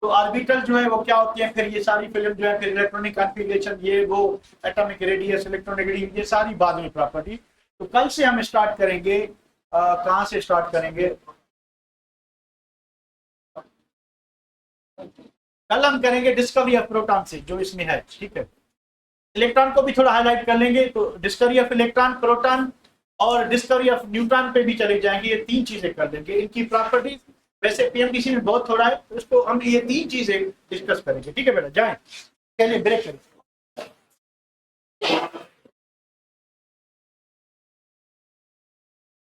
तो ऑर्बिटल जो है वो क्या होती है, फिर ये सारी फिल्म जो है, फिर इलेक्ट्रॉनिक कॉन्फ़िगरेशन, ये वो एटॉमिक रेडियस, इलेक्ट्रोनेगेटिव, ये सारी बाद में प्रॉपर्टी। तो कल से हम स्टार्ट करेंगे, कहाँ से स्टार्ट करेंगे, कल हम करेंगे डिस्कवरी ऑफ प्रोटॉन से, जो इसमें है, ठीक है। इलेक्ट्रॉन को भी थोड़ा हाईलाइट कर लेंगे, तो डिस्कवरी ऑफ इलेक्ट्रॉन, प्रोटॉन और डिस्कवरी ऑफ न्यूट्रॉन पे भी चले जाएंगे। ये 3 चीजें कर देंगे, इनकी प्रॉपर्टीज वैसे पीएमडीसी में बहुत थोड़ा है, तो उसको हम ये 3 चीजें डिस्कस करेंगे। ठीक है बेटा, जाएं, चलिए ब्रेक करें।